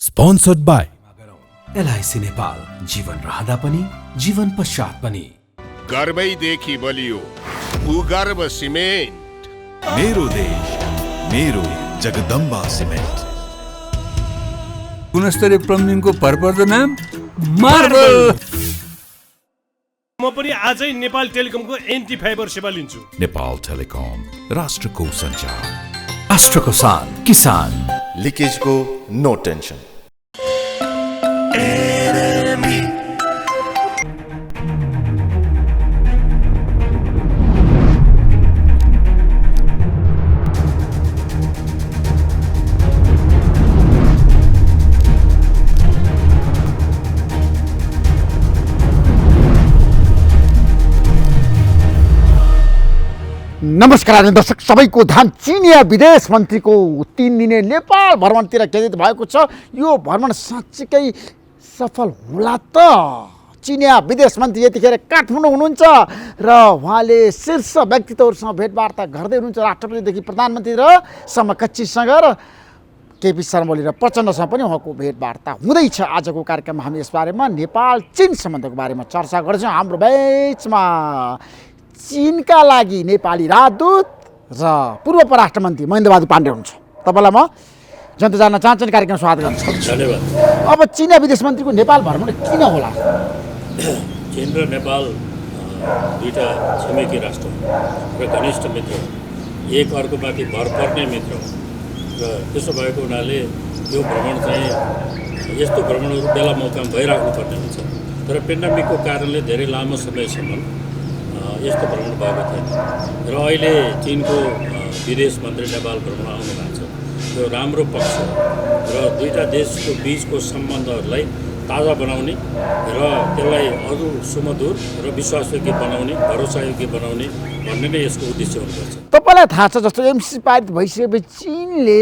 Sponsored by LIC Nepal, जीवन रहँदा पनि जीवन पश्चात पनि। गर्वैदेखि बलियो भूगर्भ सिमेन्ट। मेरो देश मेरो जगदम्बा सिमेन्ट। गुणस्तरीय प्लम्बिङको भरपर्दो नाम मार्बल। म पनि आजै नेपाल टेलिकमको एन्टी फाइबर सेवा लिन्छु। नेपाल टेलिकम, राष्ट्रको सञ्चार, राष्ट्रको शान, किसान। लिकेजको नो टेन्सन। नमस्कार दर्शक सबैको ध्यान चिनिया विदेश मन्त्रीको 3 दिने नेपाल भ्रमणतिर केन्द्रित भएको छ। यो भ्रमण साँच्चीकै सफल होला त? चिनिया विदेश मन्त्री यतिखेर काठमाडौँ हुनुहुन्छ र उहाँले शीर्ष व्यक्तित्वहरूसँग भेटवार्ता गर्दै हुनुहुन्छ। राष्ट्रपतिदेखि प्रधानमन्त्री र समकक्षीसँग र केपी शर्मा ओली र प्रचण्डसँग पनि उहाँको भेटवार्ता हुँदैछ। आजको कार्यक्रममा हामी यस बारेमा नेपाल चीन सम्बन्धको बारेमा चर्चा गर्छौँ। हाम्रो बिचमा चीनका लागि नेपाली राजदूत र पूर्व परराष्ट्र मन्त्री महेन्द्रबहादुर पाण्डे हुनुहुन्छ। तपाईँलाई म जनता जान्न चाहन्छन् कार्यक्रम स्वागत गर्छु। धन्यवाद। अब चिनिया विदेश मन्त्रीको नेपाल भ्रमण किन होला? चीन र नेपाल दुईटा छिमेकी राष्ट्र र घनिष्ठ मित्र, एक अर्कोमाथि भर पर्ने मित्र र त्यसो भएको हुनाले यो भ्रमण चाहिँ यस्तो भ्रमणहरू बेला मौकामा भइराख्नुपर्ने हुन्छ। तर पेन्डेमिकको कारणले धेरै लामो समयसम्म यस्तो भ्रमण भएको थिएन र अहिले चीनको विदेश मन्त्री नेपाल भ्रमण आउनु भएको छ। यो राम्रो पक्ष र दुईटा देशको बिचको सम्बन्धहरूलाई ताजा बनाउने र त्यसलाई अझ सुमधुर र विश्वासयोग्य बनाउने, भरोसायोग्य बनाउने भन्ने नै यसको उद्देश्य हुनुपर्छ। तपाईँलाई थाहा छ जस्तो एमसी पारित भइसकेपछि चीनले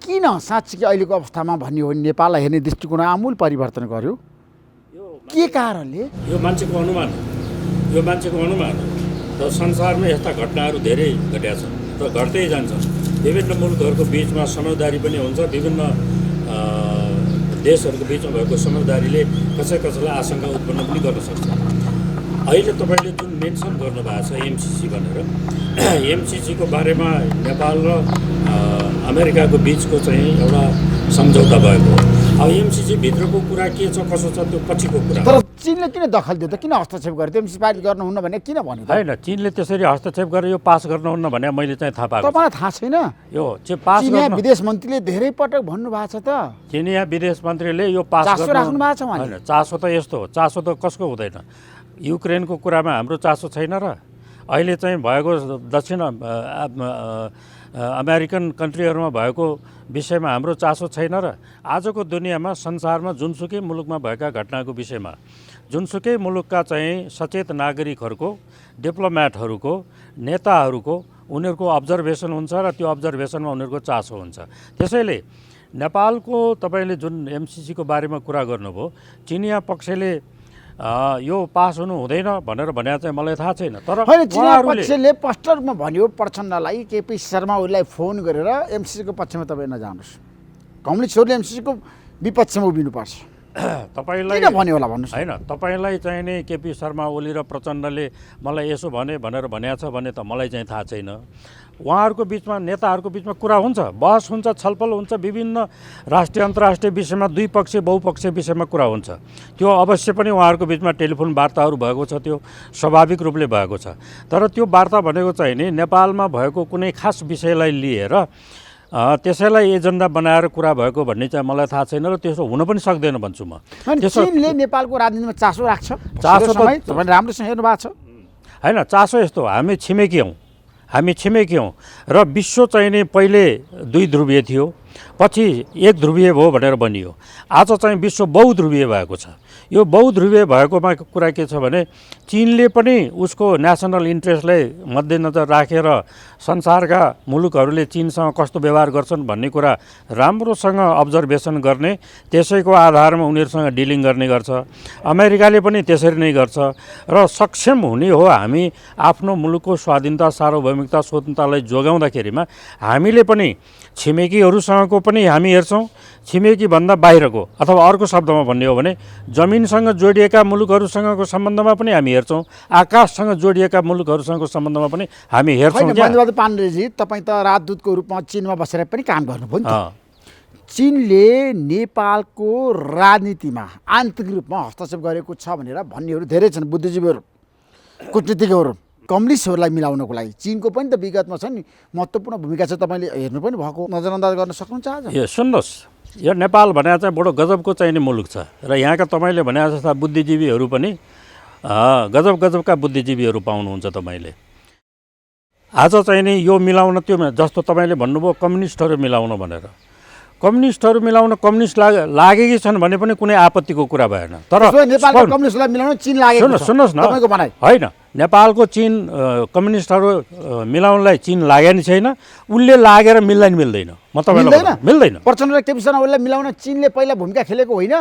किन साँच्चीकै अहिलेको अवस्थामा भन्ने हो भने नेपाललाई हेर्ने दृष्टिकोण आमूल परिवर्तन गर्यो? के कारणले? यो मान्छेको अनुमान हो। यो मान्छेको अनुमान हो। र संसारमा यस्ता घटनाहरू धेरै घटेका छन् र घट्दै जान्छन्। विभिन्न मुलुकहरूको बिचमा समझदारी पनि हुन्छ। विभिन्न देशहरूको बिचमा भएको समझदारीले कसैलाई आशंका उत्पन्न पनि गर्न सक्छ। अहिले तपाईँले जुन मेन्सन गर्नुभएको छ एमसिसी भनेर, एमसिसीको बारेमा नेपाल र अमेरिकाको बिचको चाहिँ एउटा सम्झौता भएको हो। अब एमसिसी भित्रको कुरा के छ कसो छ त्यो पछिको कुरा। तर चीनले किन दखल दियो त? किन हस्तक्षेप गर्यो? एमसी पारित गर्नुहुन्न भने किन भन्यो? होइन, चीनले त्यसरी हस्तक्षेप गरेर यो पास गर्नुहुन्न भने मैले चाहिँ थाहा पाएको। तपाईँलाई थाहा छैन? यो चाहिँ पास चिनिया विदेश मन्त्रीले धेरै पटक भन्नुभएको छ त। चिनिया विदेश मन्त्रीले यो पास चासो राख्नु भएको छ उहाँले। होइन, चासो त यस्तो हो। चासो त कसको हुँदैन? युक्रेनको कुरामा हाम्रो चासो छैन र अहिले चाहिँ भएको दक्षिण अमेरिकन कन्ट्रीहरूमा भएको विषयमा हाम्रो चासो छैन र आजको दुनियाँमा संसारमा जुनसुकै मुलुकमा भएका घटनाको विषयमा जुनसुकै मुलुकका चाहिँ सचेत नागरिकहरूको, डिप्लोमेटहरूको, नेताहरूको उनीहरूको अब्जर्भेसन हुन्छ र त्यो अब्जर्भेसनमा उनीहरूको चासो हुन्छ। त्यसैले नेपालको तपाईँले जुन एमसिसीको बारेमा कुरा गर्नुभयो, चिनिया पक्षले यो पास हुनु हुँदैन भनेर भने चाहिँ मलाई थाहा छैन। तर होइन, चिनिया पक्षले स्पष्ट रूपमा भन्यो प्रचण्डलाई, केपी शर्मा ओलीलाई फोन गरेर एमसिसीको पक्षमा तपाईँ नजानुहोस्, कम्युनिस्टहरूले एमसिसीको विपक्षमा उभिनुपर्छ। तपाईँलाई किन भन्यो होला भन्नुहोस्? होइन, तपाईँलाई चाहिँ नि केपी शर्मा ओली र प्रचण्डले मलाई यसो भने भनेर भनेको छ भने त मलाई चाहिँ थाहा छैन। उहाँहरूको बिचमा, नेताहरूको बिचमा कुरा हुन्छ, बहस हुन्छ, छलफल हुन्छ, विभिन्न राष्ट्रिय अन्तर्राष्ट्रिय विषयमा द्विपक्षीय बहुपक्षीय विषयमा कुरा हुन्छ। त्यो अवश्य पनि उहाँहरूको बिचमा टेलिफोन वार्ताहरू भएको छ, त्यो स्वाभाविक रूपले भएको छ। तर त्यो वार्ता भनेको चाहिँ नि नेपालमा भएको कुनै खास विषयलाई लिएर त्यसैलाई एजेन्डा बनाएर कुरा भएको भन्ने चाहिँ मलाई थाहा छैन र त्यसो हुन पनि सक्दैन भन्छु म। चीनले नेपालको राजनीतिमा चासो राख्छ? चासो तपाईँले राम्रोसँग हेर्नु भएको छ? होइन, चासो यस्तो, हामी छिमेकी हौँ र विश्व चाहिँ नि पहिले दुई ध्रुवीय थियो, पछि एक ध्रुवीय भयो भनेर भनियो। आज चाहिँ विश्व बहुध्रुवीय भएको छ। यो बहुध्रुवीय भएकोमा कुरा के छ भने चीनले पनि उसको नेसनल इन्ट्रेस्टलाई मध्यनजर राखेर संसारका मुलुकहरूले चीनसँग कस्तो व्यवहार गर्छन् भन्ने कुरा राम्रोसँग अब्जर्भेसन गर्ने, त्यसैको आधारमा उनीहरूसँग डिलिङ गर्ने गर्छ। अमेरिकाले पनि त्यसरी नै गर्छ र सक्षम हुने हो हामी आफ्नो मुलुकको स्वाधीनता, सार्वभौमिकता, स्वतन्त्रतालाई जोगाउँदाखेरिमा हामीले पनि छिमेकीहरूसँगको पनि हामी हेर्छौँ छिमेकीभन्दा बाहिरको अथवा अर्को शब्दमा भन्ने हो भने जमिनसँग जोडिएका मुलुकहरूसँगको सम्बन्धमा पनि हामी हेर्छौँ, आकाशसँग जोडिएका मुलुकहरूसँगको सम्बन्धमा पनि हामी हेर्छौँ। होइन बन्धुबहादुर पाण्डेजी, तपाईँ त राजदूतको रूपमा चीनमा बसेर पनि काम गर्नुभयो नि त। चीनले नेपालको राजनीतिमा आन्तरिक रूपमा हस्तक्षेप गरेको छ भनेर भन्नेहरू धेरै छन्, बुद्धिजीवीहरू, कूटनीतिज्ञहरू। कम्युनिस्टहरूलाई मिलाउनको लागि चीनको पनि त विगतमा छ नि महत्त्वपूर्ण भूमिका छ, तपाईँले हेर्नु पनि भएको, नजरअन्दाज गर्न सक्नुहुन्छ आज? यो सुन्नुहोस्, यो नेपाल भने चाहिँ बडो गजबको चाहिने मुलुक छ र यहाँका तपाईँले भने जस्ता बुद्धिजीवीहरू पनि गजबका बुद्धिजीवीहरू पाउनुहुन्छ तपाईँले। आज चाहिँ नि यो मिलाउन त्यो जस्तो तपाईँले भन्नुभयो कम्युनिस्टहरू मिलाउन भनेर, कम्युनिस्टहरू मिलाउन कम्युनिस्ट लागेकी छन् भने पनि कुनै आपत्तिको कुरा भएन। तर नेपालको कम्युनिस्टलाई मिलाउन चीन लागेको छ, सुन्नुहोस् न, तपाईँको भनाइ होइन, नेपालको चीन कम्युनिस्टहरू मिलाउनलाई चीन लाग्यो नि छैन, उसले लागेर मिल्दैन। म तपाईँलाई मिल्दैन। प्रचण्ड र केपी शर्मा ओलीलाई मिलाउन चीनले पहिला भूमिका खेलेको होइन,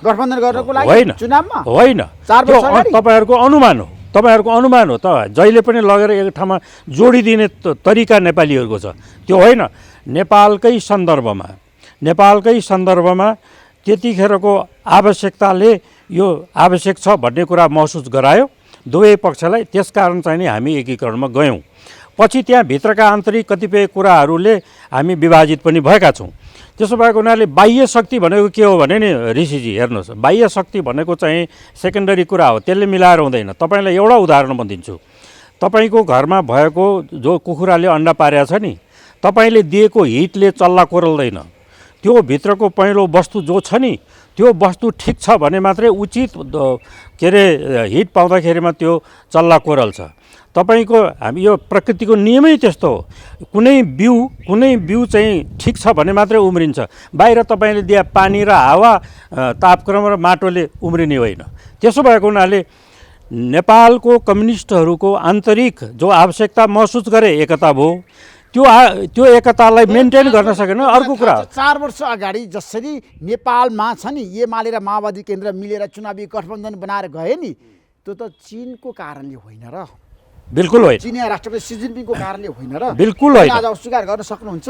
गठबन्धन गर्नको लागि होइन, चुनावमा होइन, 4 वर्ष अगाडि तपाईँहरूको अनुमान हो, तपाईँहरूको अनुमान हो। त जहिले पनि लगेर एक ठाउँमा जोडिदिने तरिका नेपालीहरूको छ, त्यो होइन। नेपालकै सन्दर्भमा त्यतिखेरको आवश्यकताले यो आवश्यक छ भन्ने कुरा महसुस गरायो दुवै पक्षलाई, त्यसकारण चाहिँ नि हामी एकीकरणमा गयौँ। पछि त्यहाँ भित्रका आन्तरिक कतिपय कुराहरूले हामी विभाजित पनि भएका छौँ। त्यसो भएको हुनाले बाह्य शक्ति भनेको के हो भने नि ऋषिजी हेर्नुहोस्, बाह्य शक्ति भनेको चाहिँ सेकेन्डरी कुरा हो, त्यसले मिलाएर हुँदैन। तपाईँलाई एउटा उदाहरण म दिन्छु। तपाईँको घरमा भएको जो कुखुराले अन्डा पारेको छ नि, तपाईँले दिएको हिटले चल्ला कोरल्दैन। त्यो भित्रको पहेँलो वस्तु जो छ नि, त्यो वस्तु ठिक छ भने मात्रै उचित के अरे हिट पाउँदाखेरिमा त्यो चल्ला कोरल्छ। तपाईँको हामी यो प्रकृतिको नियमै त्यस्तो हो। कुनै बिउ चाहिँ ठिक छ भने मात्रै उम्रिन्छ। बाहिर तपाईँले दिए पानी र हावा, तापक्रम र माटोले उम्रिने होइन। त्यसो भएको हुनाले नेपालको कम्युनिस्टहरूको आन्तरिक जो आवश्यकता महसुस गरे एकता भयो, त्यो एकतालाई मेन्टेन गर्न सकेन। अर्को कुरा, 4 वर्ष अगाडि जसरी नेपालमा छ नि एमाले र माओवादी केन्द्र मिलेर चुनावी गठबन्धन बनाएर गए नि, त्यो त चीनको कारणले होइन र, बिल्कुल होइन, चिनिया राष्ट्रपति सी जिनपिङको कारणले होइन र, बिल्कुल होइन। आज अस्वीकार गर्न सक्नुहुन्छ?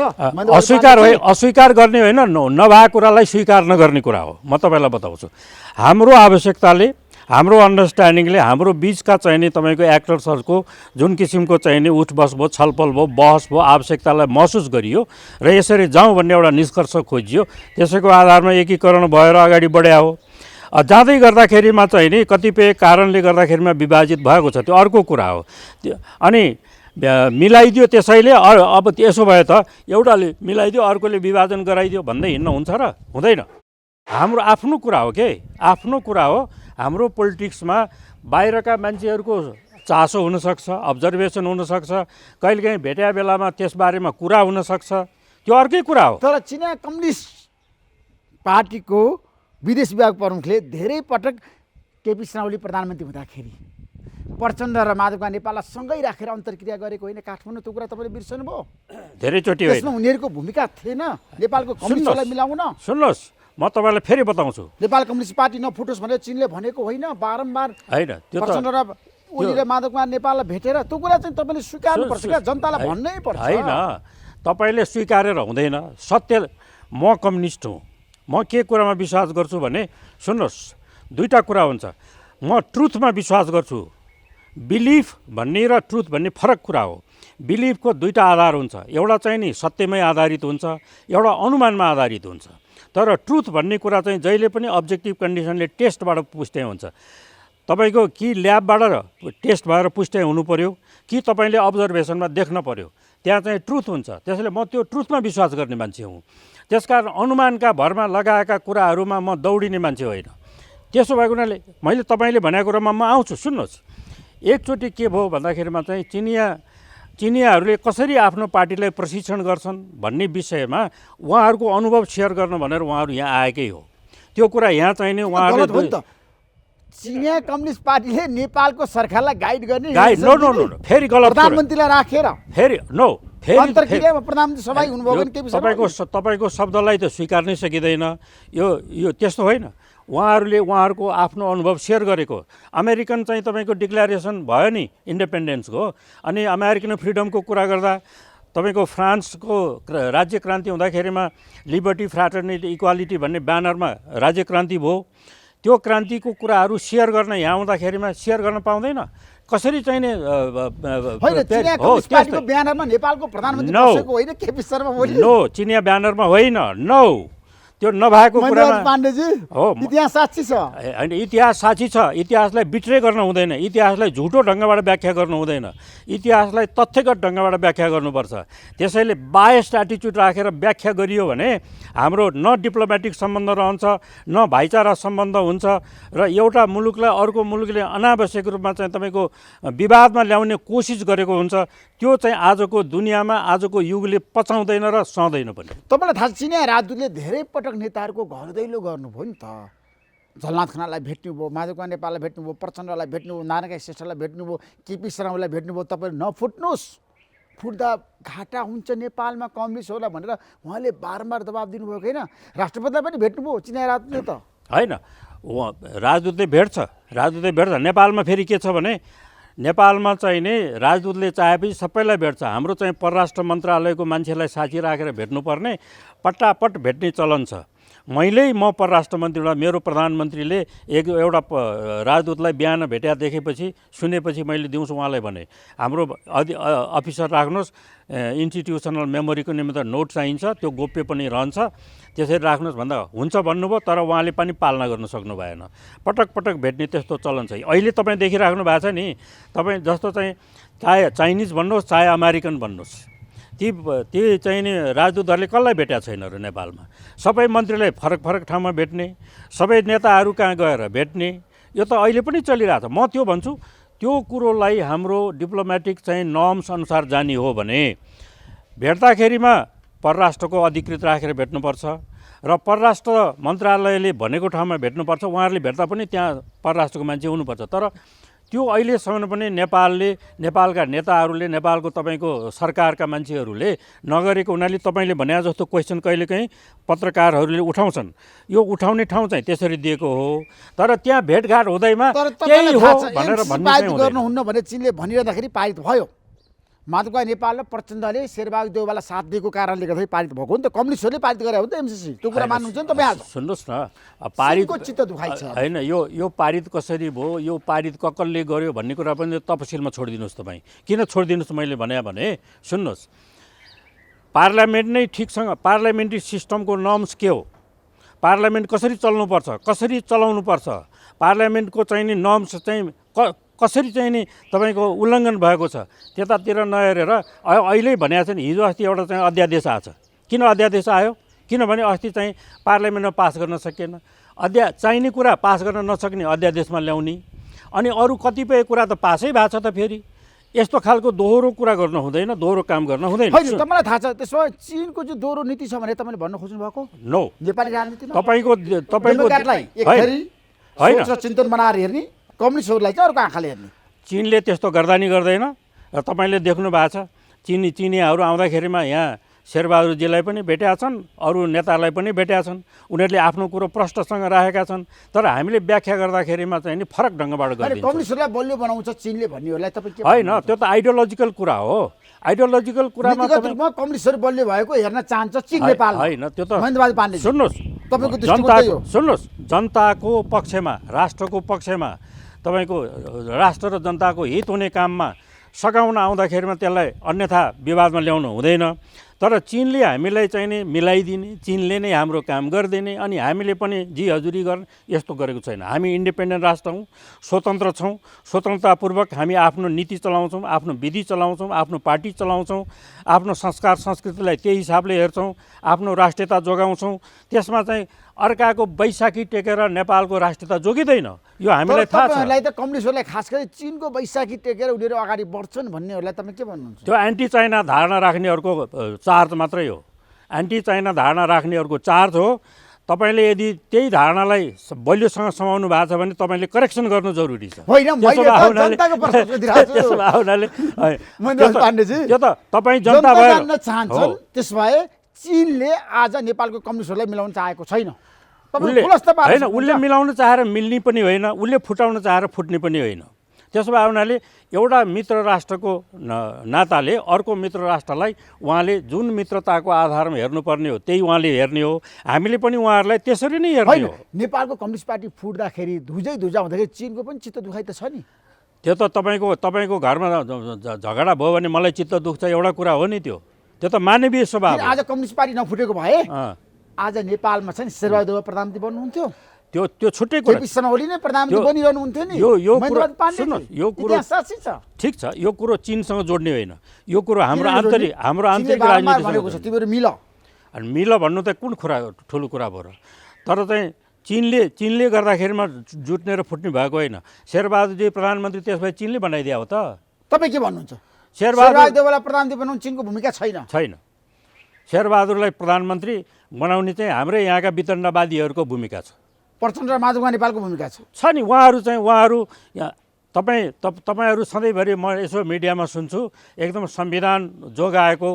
अस्वीकार गर्ने होइन, नभएको कुरालाई स्वीकार नगर्ने कुरा हो। म तपाईँलाई बताउँछु, हाम्रो आवश्यकताले, हाम्रो अन्डरस्ट्यान्डिङले, हाम्रो बिचका चाहिने तपाईँको एक्टर्सहरूको जुन किसिमको चाहिने उठबस भयो, छलफल भयो, बहस भयो, आवश्यकतालाई महसुस गरियो र यसरी जाउँ भन्ने एउटा निष्कर्ष खोजियो। त्यसैको आधारमा एकीकरण भएर अगाडि बढ्या हो। जाँदै गर्दाखेरिमा चाहिँ नि कतिपय कारणले गर्दाखेरिमा विभाजित भएको छ, त्यो अर्को कुरा हो। अनि मिलाइदियो त्यसैले, अब यसो भए त एउटाले मिलाइदियो अर्कोले विभाजन गराइदियो भन्दै हिँड्न हुन्छ र? हुँदैन। हाम्रो आफ्नो कुरा हो के, आफ्नो कुरा हो। हाम्रो पोलिटिक्समा बाहिरका मान्छेहरूको चासो हुनसक्छ, अब्जर्भेसन हुनसक्छ, कहिलेकाहीँ भेट्या बेलामा त्यसबारेमा कुरा हुनसक्छ, त्यो अर्कै कुरा हो। तर चिनिया कम्युनिस्ट पार्टीको विदेश विभाग प्रमुखले धेरै पटक केपी शर्मा ओली प्रधानमन्त्री हुँदाखेरि प्रचण्ड र माधवका नेपाललाई सँगै राखेर अन्तर्क्रिया गरेको होइन काठमाडौँ, त्यो कुरा तपाईँले बिर्सनु भयो? धेरैचोटि होइन, त्यसमा उनीहरूको भूमिका थिएन नेपालको कम्युनिस्टलाई मिलाउन? सुन्नुहोस्, म तपाईँलाई फेरि बताउँछु, नेपाल कम्युनिस्ट पार्टी नफुटोस् भनेर चीनले भनेको होइन, बारम्बार होइन, त्यो प्रचण्ड र ओली र माधवका नेपाललाई भेटेर त्यो कुरा चाहिँ तपाईँले स्वीकार्नुपर्छ क्या, जनतालाई भन्नै पर्छ। होइन, तपाईँले स्वीकारेर हुँदैन। सत्य, म कम्युनिस्ट हुँ। म के कुरामा विश्वास गर्छु भने सुन्नुहोस्, दुईवटा कुरा हुन्छ। म ट्रुथमा विश्वास गर्छु। बिलिफ भन्ने र ट्रुथ भन्ने फरक कुरा हो। बिलिफको दुईवटा आधार हुन्छ, एउटा चाहिँ नि सत्यमै आधारित हुन्छ, एउटा अनुमानमा आधारित हुन्छ। तर ट्रुथ भन्ने कुरा चाहिँ जहिले पनि अब्जेक्टिभ कन्डिसनले टेस्टबाट पुष्टि हुन्छ। तपाईँको कि ल्याबबाट टेस्ट भएर पुष्टि हुनु पर्यो, कि तपाईँले अब्जर्भेसनमा देख्न पर्यो, त्यहाँ चाहिँ ट्रुथ हुन्छ। त्यसैले म त्यो ट्रुथमा विश्वास गर्ने मान्छे हुँ। त्यसकारण अनुमानका भरमा लगाएका कुराहरूमा म दौडिने मान्छे होइन। त्यसो भएको हुनाले मैले तपाईँले भनेको कुरामा म आउँछु। सुन्नुहोस्, एकचोटि के भयो भन्दाखेरिमा चाहिँ चिनियाहरूले कसरी आफ्नो पार्टीलाई प्रशिक्षण गर्छन् भन्ने विषयमा उहाँहरूको अनुभव सेयर गर्न भनेर उहाँहरू यहाँ आएकै हो। त्यो कुरा यहाँ चाहिँ नि उहाँहरूले चिनिया कम्युनिस्ट पार्टीले नेपालको सरकारलाई गाइड गर्ने नो फेरि गलत, प्रधानमन्त्रीलाई राखेर फेरि अन्तर्क्रियामा प्रधानमन्त्री सभा हुनुभयो भने तपाईँको शब्दलाई त स्वीकार्नै सकिँदैन। यो त्यस्तो होइन। उहाँहरूको आफ्नो अनुभव सेयर गरेको। अमेरिकन चाहिँ तपाईँको डिक्लेरेसन भयो नि इन्डिपेन्डेन्सको, अनि अमेरिकन फ्रिडमको कुरा गर्दा तपाईँको फ्रान्सको राज्य क्रान्ति हुँदाखेरिमा लिबर्टी फ्राटर्निटी इक्वालिटी भन्ने ब्यानरमा राज्य क्रान्ति भयो। त्यो क्रान्तिको कुराहरू सेयर गर्न यहाँ आउँदाखेरिमा सेयर गर्न पाउँदैन। कसरी चाहिँ नि होइन चिनिया कम्युनिस्ट पार्टीको ब्यानरमा नेपालको प्रधानमन्त्री बसेको होइन केपी शर्मा ओली? नो, चिनिया ब्यानरमा होइन, नो, त्यो नभएको कुरामा पाण्डेजी हो, इतिहास साक्षी छ। होइन, इतिहास साक्षी छ। इतिहासलाई बिट्रे गर्न हुँदैन, इतिहासलाई झुटो ढङ्गबाट व्याख्या गर्नु हुँदैन, इतिहासलाई तथ्यगत ढङ्गबाट व्याख्या गर्नुपर्छ। त्यसैले बायस्ड एटिच्युड राखेर व्याख्या गरियो भने हाम्रो न डिप्लोमेटिक सम्बन्ध रहन्छ, न भाइचारा सम्बन्ध हुन्छ, र एउटा मुलुकलाई अर्को मुलुकले अनावश्यक रूपमा चाहिँ तपाईँको विवादमा ल्याउने कोसिस गरेको हुन्छ। त्यो चाहिँ आजको दुनियाँमा आजको युगले पचाउँदैन र सहँदैन पनि। तपाईँलाई थाहा छ चिनिया राजदूतले धेरै पटक नेताहरूको घर दैलो गर्नुभयो नि त। झलनाथ खनाललाई भेट्नुभयो, माधव नेपाललाई भेट्नुभयो, प्रचण्डलाई भेट्नुभयो, नारायण काजी श्रेष्ठलाई भेट्नुभयो, केपी शर्मालाई भेट्नुभयो। तपाईँ नफुट्नुहोस्, फुट्दा घाटा हुन्छ नेपालमा कम्युनिस्टहरूलाई भनेर उहाँले बारम्बार दबाब दिनुभयो होइन? राष्ट्रपतिलाई पनि भेट्नुभयो चिनिया राजदूतले त होइन? राजदूतले भेट्छ। नेपालमा फेरि के छ भने नेपालमा चाहिँ नि राजदूतले चाहेपछि सबैलाई भेट्छ। हाम्रो चाहिँ परराष्ट्र मन्त्रालयको मान्छेलाई साथी राखेर भेट्नुपर्ने, पट्टापट भेट्ने चलन छ। म परराष्ट्र मन्त्रीबाट मेरो प्रधानमन्त्रीले एउटा राजदूतलाई बिहान भेट्या देखेपछि सुनेपछि मैले दिउँसो उहाँलाई भने हाम्रो अफिसर राख्नुहोस्, इन्स्टिट्युसनल मेमोरीको निमित्त नोट चाहिन्छ, त्यो गोप्य पनि रहन्छ, त्यसरी राख्नुहोस् भन्दा हुन्छ भन्नुभयो। तर उहाँले पनि पालना गर्न सक्नु भएन। पटक पटक भेट्ने त्यस्तो चलन छ। अहिले तपाईँ देखिराख्नु भएको छ नि, तपाईँ जस्तो चाहिँ चाहे चाइनिज भन्नुहोस् चाहे अमेरिकन भन्नुहोस्, ती चाहिँ नि राजदूतहरूले कसलाई भेटेका छैनहरू नेपालमा। सबै मन्त्रीलाई फरक फरक ठाउँमा भेट्ने, सबै नेताहरू कहाँ गएर भेट्ने, यो त अहिले पनि चलिरहेको छ। म त्यो भन्छु, त्यो कुरोलाई हाम्रो डिप्लोमेटिक चाहिँ नर्म्स अनुसार जाने हो भने भेट्दाखेरिमा परराष्ट्रको अधिकृत राखेर भेट्नुपर्छ र परराष्ट्र मन्त्रालयले भनेको ठाउँमा भेट्नुपर्छ। उहाँहरूले भेट्दा पनि त्यहाँ परराष्ट्रको मान्छे हुनुपर्छ। तर त्यो अहिलेसम्म पनि नेपालका नेताहरूले, नेपालको तपाईँको सरकारका मान्छेहरूले नगरेको हुनाले तपाईँले भने जस्तो क्वेसन कहिलेकाहीँ पत्रकारहरूले उठाउँछन्। यो उठाउने ठाउँ चाहिँ त्यसरी दिएको हो, तर त्यहाँ भेटघाट हुँदैमा त्यही हो भनेर भन्नु गर्नुहुन्न भने चिनले भनिरहँदाखेरि पारित भयो। माधवका नेपाल र प्रचण्डले शेरबहादुर देउवालाई साथ दिएको कारणले गर्दाखेरि पारित भएको हो नि त। कम्युनिस्टहरूले पारित गरे हो नि त एमसिसी। त्यो कुरा मान्नुहुन्छ नि तपाईँ? आज सुन्नुहोस् न, पारितको चित्त दुखाइ छ होइन। यो पारित कसरी भयो, यो पारित कसले गर्यो भन्ने कुरा पनि तपसिलमा छोडिदिनुहोस् तपाईँ। किन छोडिदिनुहोस् मैले भने सुन्नुहोस्, पार्लियामेन्ट नै ठिकसँग, पार्लियामेन्ट्री सिस्टमको नर्म्स के हो, पार्लियामेन्ट कसरी चल्नुपर्छ, कसरी चलाउनुपर्छ, पार्लियामेन्टको चाहिँ नि नर्म्स चाहिँ कसरी चाहिँ नि तपाईँको उल्लङ्घन भएको छ, त्यतातिर नहेरेर अहिले भनेको छ नि। हिजो अस्ति एउटा चाहिँ अध्यादेश आएको छ। किन अध्यादेश आयो? किनभने अस्ति चाहिँ पार्लियामेन्टमा पास गर्न सकेन। चाहिने कुरा पास गर्न नसक्ने अध्यादेशमा ल्याउने, अनि अरू कतिपय कुरा त पासै भएको छ त। फेरि यस्तो खालको दोहोरो कुरा गर्न हुँदैन, दोहोरो काम गर्न हुँदैन। होइन, तपाईँलाई थाहा छ त्यसो भए चिनको चाहिँ दोहोरो नीति छ भने तपाईँले भन्न खोज्नु भएको? नो, नेपाली राजनीतिमा तपाईँको होइन चिन्तन बनाएर हेर्ने, कम्युनिस्टहरूलाई चाहिँ अर्को आँखाले हेर्ने। चिनले त्यस्तो गर्दा नि गर्दैन। र तपाईँले देख्नु भएको छ चिनियाहरू आउँदाखेरिमा यहाँ शेरबहादुरजीलाई पनि भेटेका छन्, अरू नेतालाई पनि भेटेका छन्। उनीहरूले आफ्नो कुरो प्रष्टसँग राखेका छन्, तर हामीले व्याख्या गर्दाखेरिमा चाहिँ नि फरक ढङ्गबाट गर्दिन्छ। कम्युनिस्टहरूलाई बलियो बनाउँछ चिनले भन्नेहरूलाई तपाईँ के? होइन, त्यो त आइडियोलोजिकल कुरा हो। आइडियोलोजिकल कुरामा कम्युनिस्टहरू बलियो भएको हेर्न चाहन्छ चिन नेपाल होइन। त्यो त महेन्द्रबहादुर पाण्डे सुन्नुहोस्, जनताको पक्षमा, राष्ट्रको पक्षमा, तपाईँको राष्ट्र र जनताको हित हुने काममा सघाउन आउँदाखेरिमा त्यसलाई अन्यथा विवादमा ल्याउनु हुँदैन। तर चिनले हामीलाई चाहिँ नि मिलाइदिने, चिनले नै हाम्रो काम गरिदिने, अनि हामीले पनि जी हजुरी गर्ने यस्तो गरेको छैन। हामी इन्डिपेन्डेन्ट राष्ट्र हौँ, स्वतन्त्र छौँ। स्वतन्त्रतापूर्वक हामी आफ्नो नीति चलाउँछौँ, आफ्नो विधि चलाउँछौँ, आफ्नो पार्टी चलाउँछौँ, आफ्नो संस्कार संस्कृतिलाई त्यही हिसाबले हेर्छौँ, आफ्नो राष्ट्रियता जोगाउँछौँ। त्यसमा चाहिँ अर्काको बैशाखी टेकेर नेपालको राष्ट्रियता जोगिँदैन। यो हामीलाई थाहा छ। तपाईँहरूलाई त कम्युनिस्टहरूलाई खास गरी चिनको बैशाखी टेकेर उनीहरू अगाडि बढ्छन् भन्नेहरूलाई तपाईँ के भन्नुहुन्छ? त्यो एन्टी चाइना धारणा राख्नेहरूको चार्ज मात्रै हो। एन्टी चाइना धारणा राख्नेहरूको चार्ज हो। तपाईँले यदि त्यही धारणालाई बलियोसँग समाउनु भएको छ भने तपाईँले करेक्सन गर्नु जरुरी छ। त्यो त तपाईँ जनता भएर चाहन्छन्। त्यसो भए चिनले आज नेपालको कम्युनिस्टहरूलाई मिलाउन चाहेको छैन। होइन, उसले मिलाउन चाहेर मिल्ने पनि होइन, उसले फुटाउन चाहेर फुट्ने पनि होइन। त्यसो भए हुनाले एउटा मित्र राष्ट्रको नाताले अर्को मित्र राष्ट्रलाई उहाँले जुन मित्रताको आधारमा हेर्नुपर्ने हो त्यही उहाँले हेर्ने हो, हामीले पनि उहाँहरूलाई त्यसरी नै हेर्ने होइन हो। नेपालको कम्युनिस्ट पार्टी फुट्दाखेरि धुजा हुँदाखेरि चिनको पनि चित्त दुखाइ त छ नि। त्यो त तपाईँको घरमा झगडा भयो भने मलाई चित्त दुख्छ एउटा कुरा हो नि, त्यो त मानवीय स्वभाव हो। आज कम्युनिस्ट पार्टी नफुटेको भए अँ, आज नेपालमा चाहिँ शेरबहादुर देउवा प्रधानमन्त्री बन्नुहुन्थ्यो, त्यो छुट्टै कुरा। केपी शर्मा ओली नै प्रधानमन्त्री यो- बनिरहनुहुन्थ्यो नि। यो महेन्द्रनाथ कुरो- पाण्डे सुन्नुहोस्, थिए। यो कुरो- इतिहास साक्षी छ। ठिक छ, यो कुरो चिनसँग जोड्ने होइन, यो कुरो हाम्रो किन आन्तरिक जोड्ने? हाम्रो चीनले आन्तरिक बारम्बार भनेको छ राजनीति। तिमीहरू मिल। अनि मिल भन्नु त कुन कुरा ठुलो कुरा भयो र? तर चाहिँ चिनले गर्दाखेरिमा जुट्ने र फुट्ने भएको होइन। शेरबहादुरजी प्रधानमन्त्री त्यसपछि चिनले बनाइदिया हो त। तपाईँ के भन्नुहुन्छ? शेरबहादुर शेरबहादुर देउवालाई प्रधानमन्त्री बनाउनु चिनको भूमिका छैन। शेरबहादुरलाई प्रधानमन्त्री बनाउने चाहिँ हाम्रै यहाँका वितण्डवादीहरूको भूमिका छ। प्रचण्ड र माधवका नेपालको भूमिका छ। नि उहाँहरू तपाईँहरू सधैँभरि म यसो मिडियामा सुन्छु एकदम संविधान जोगाएको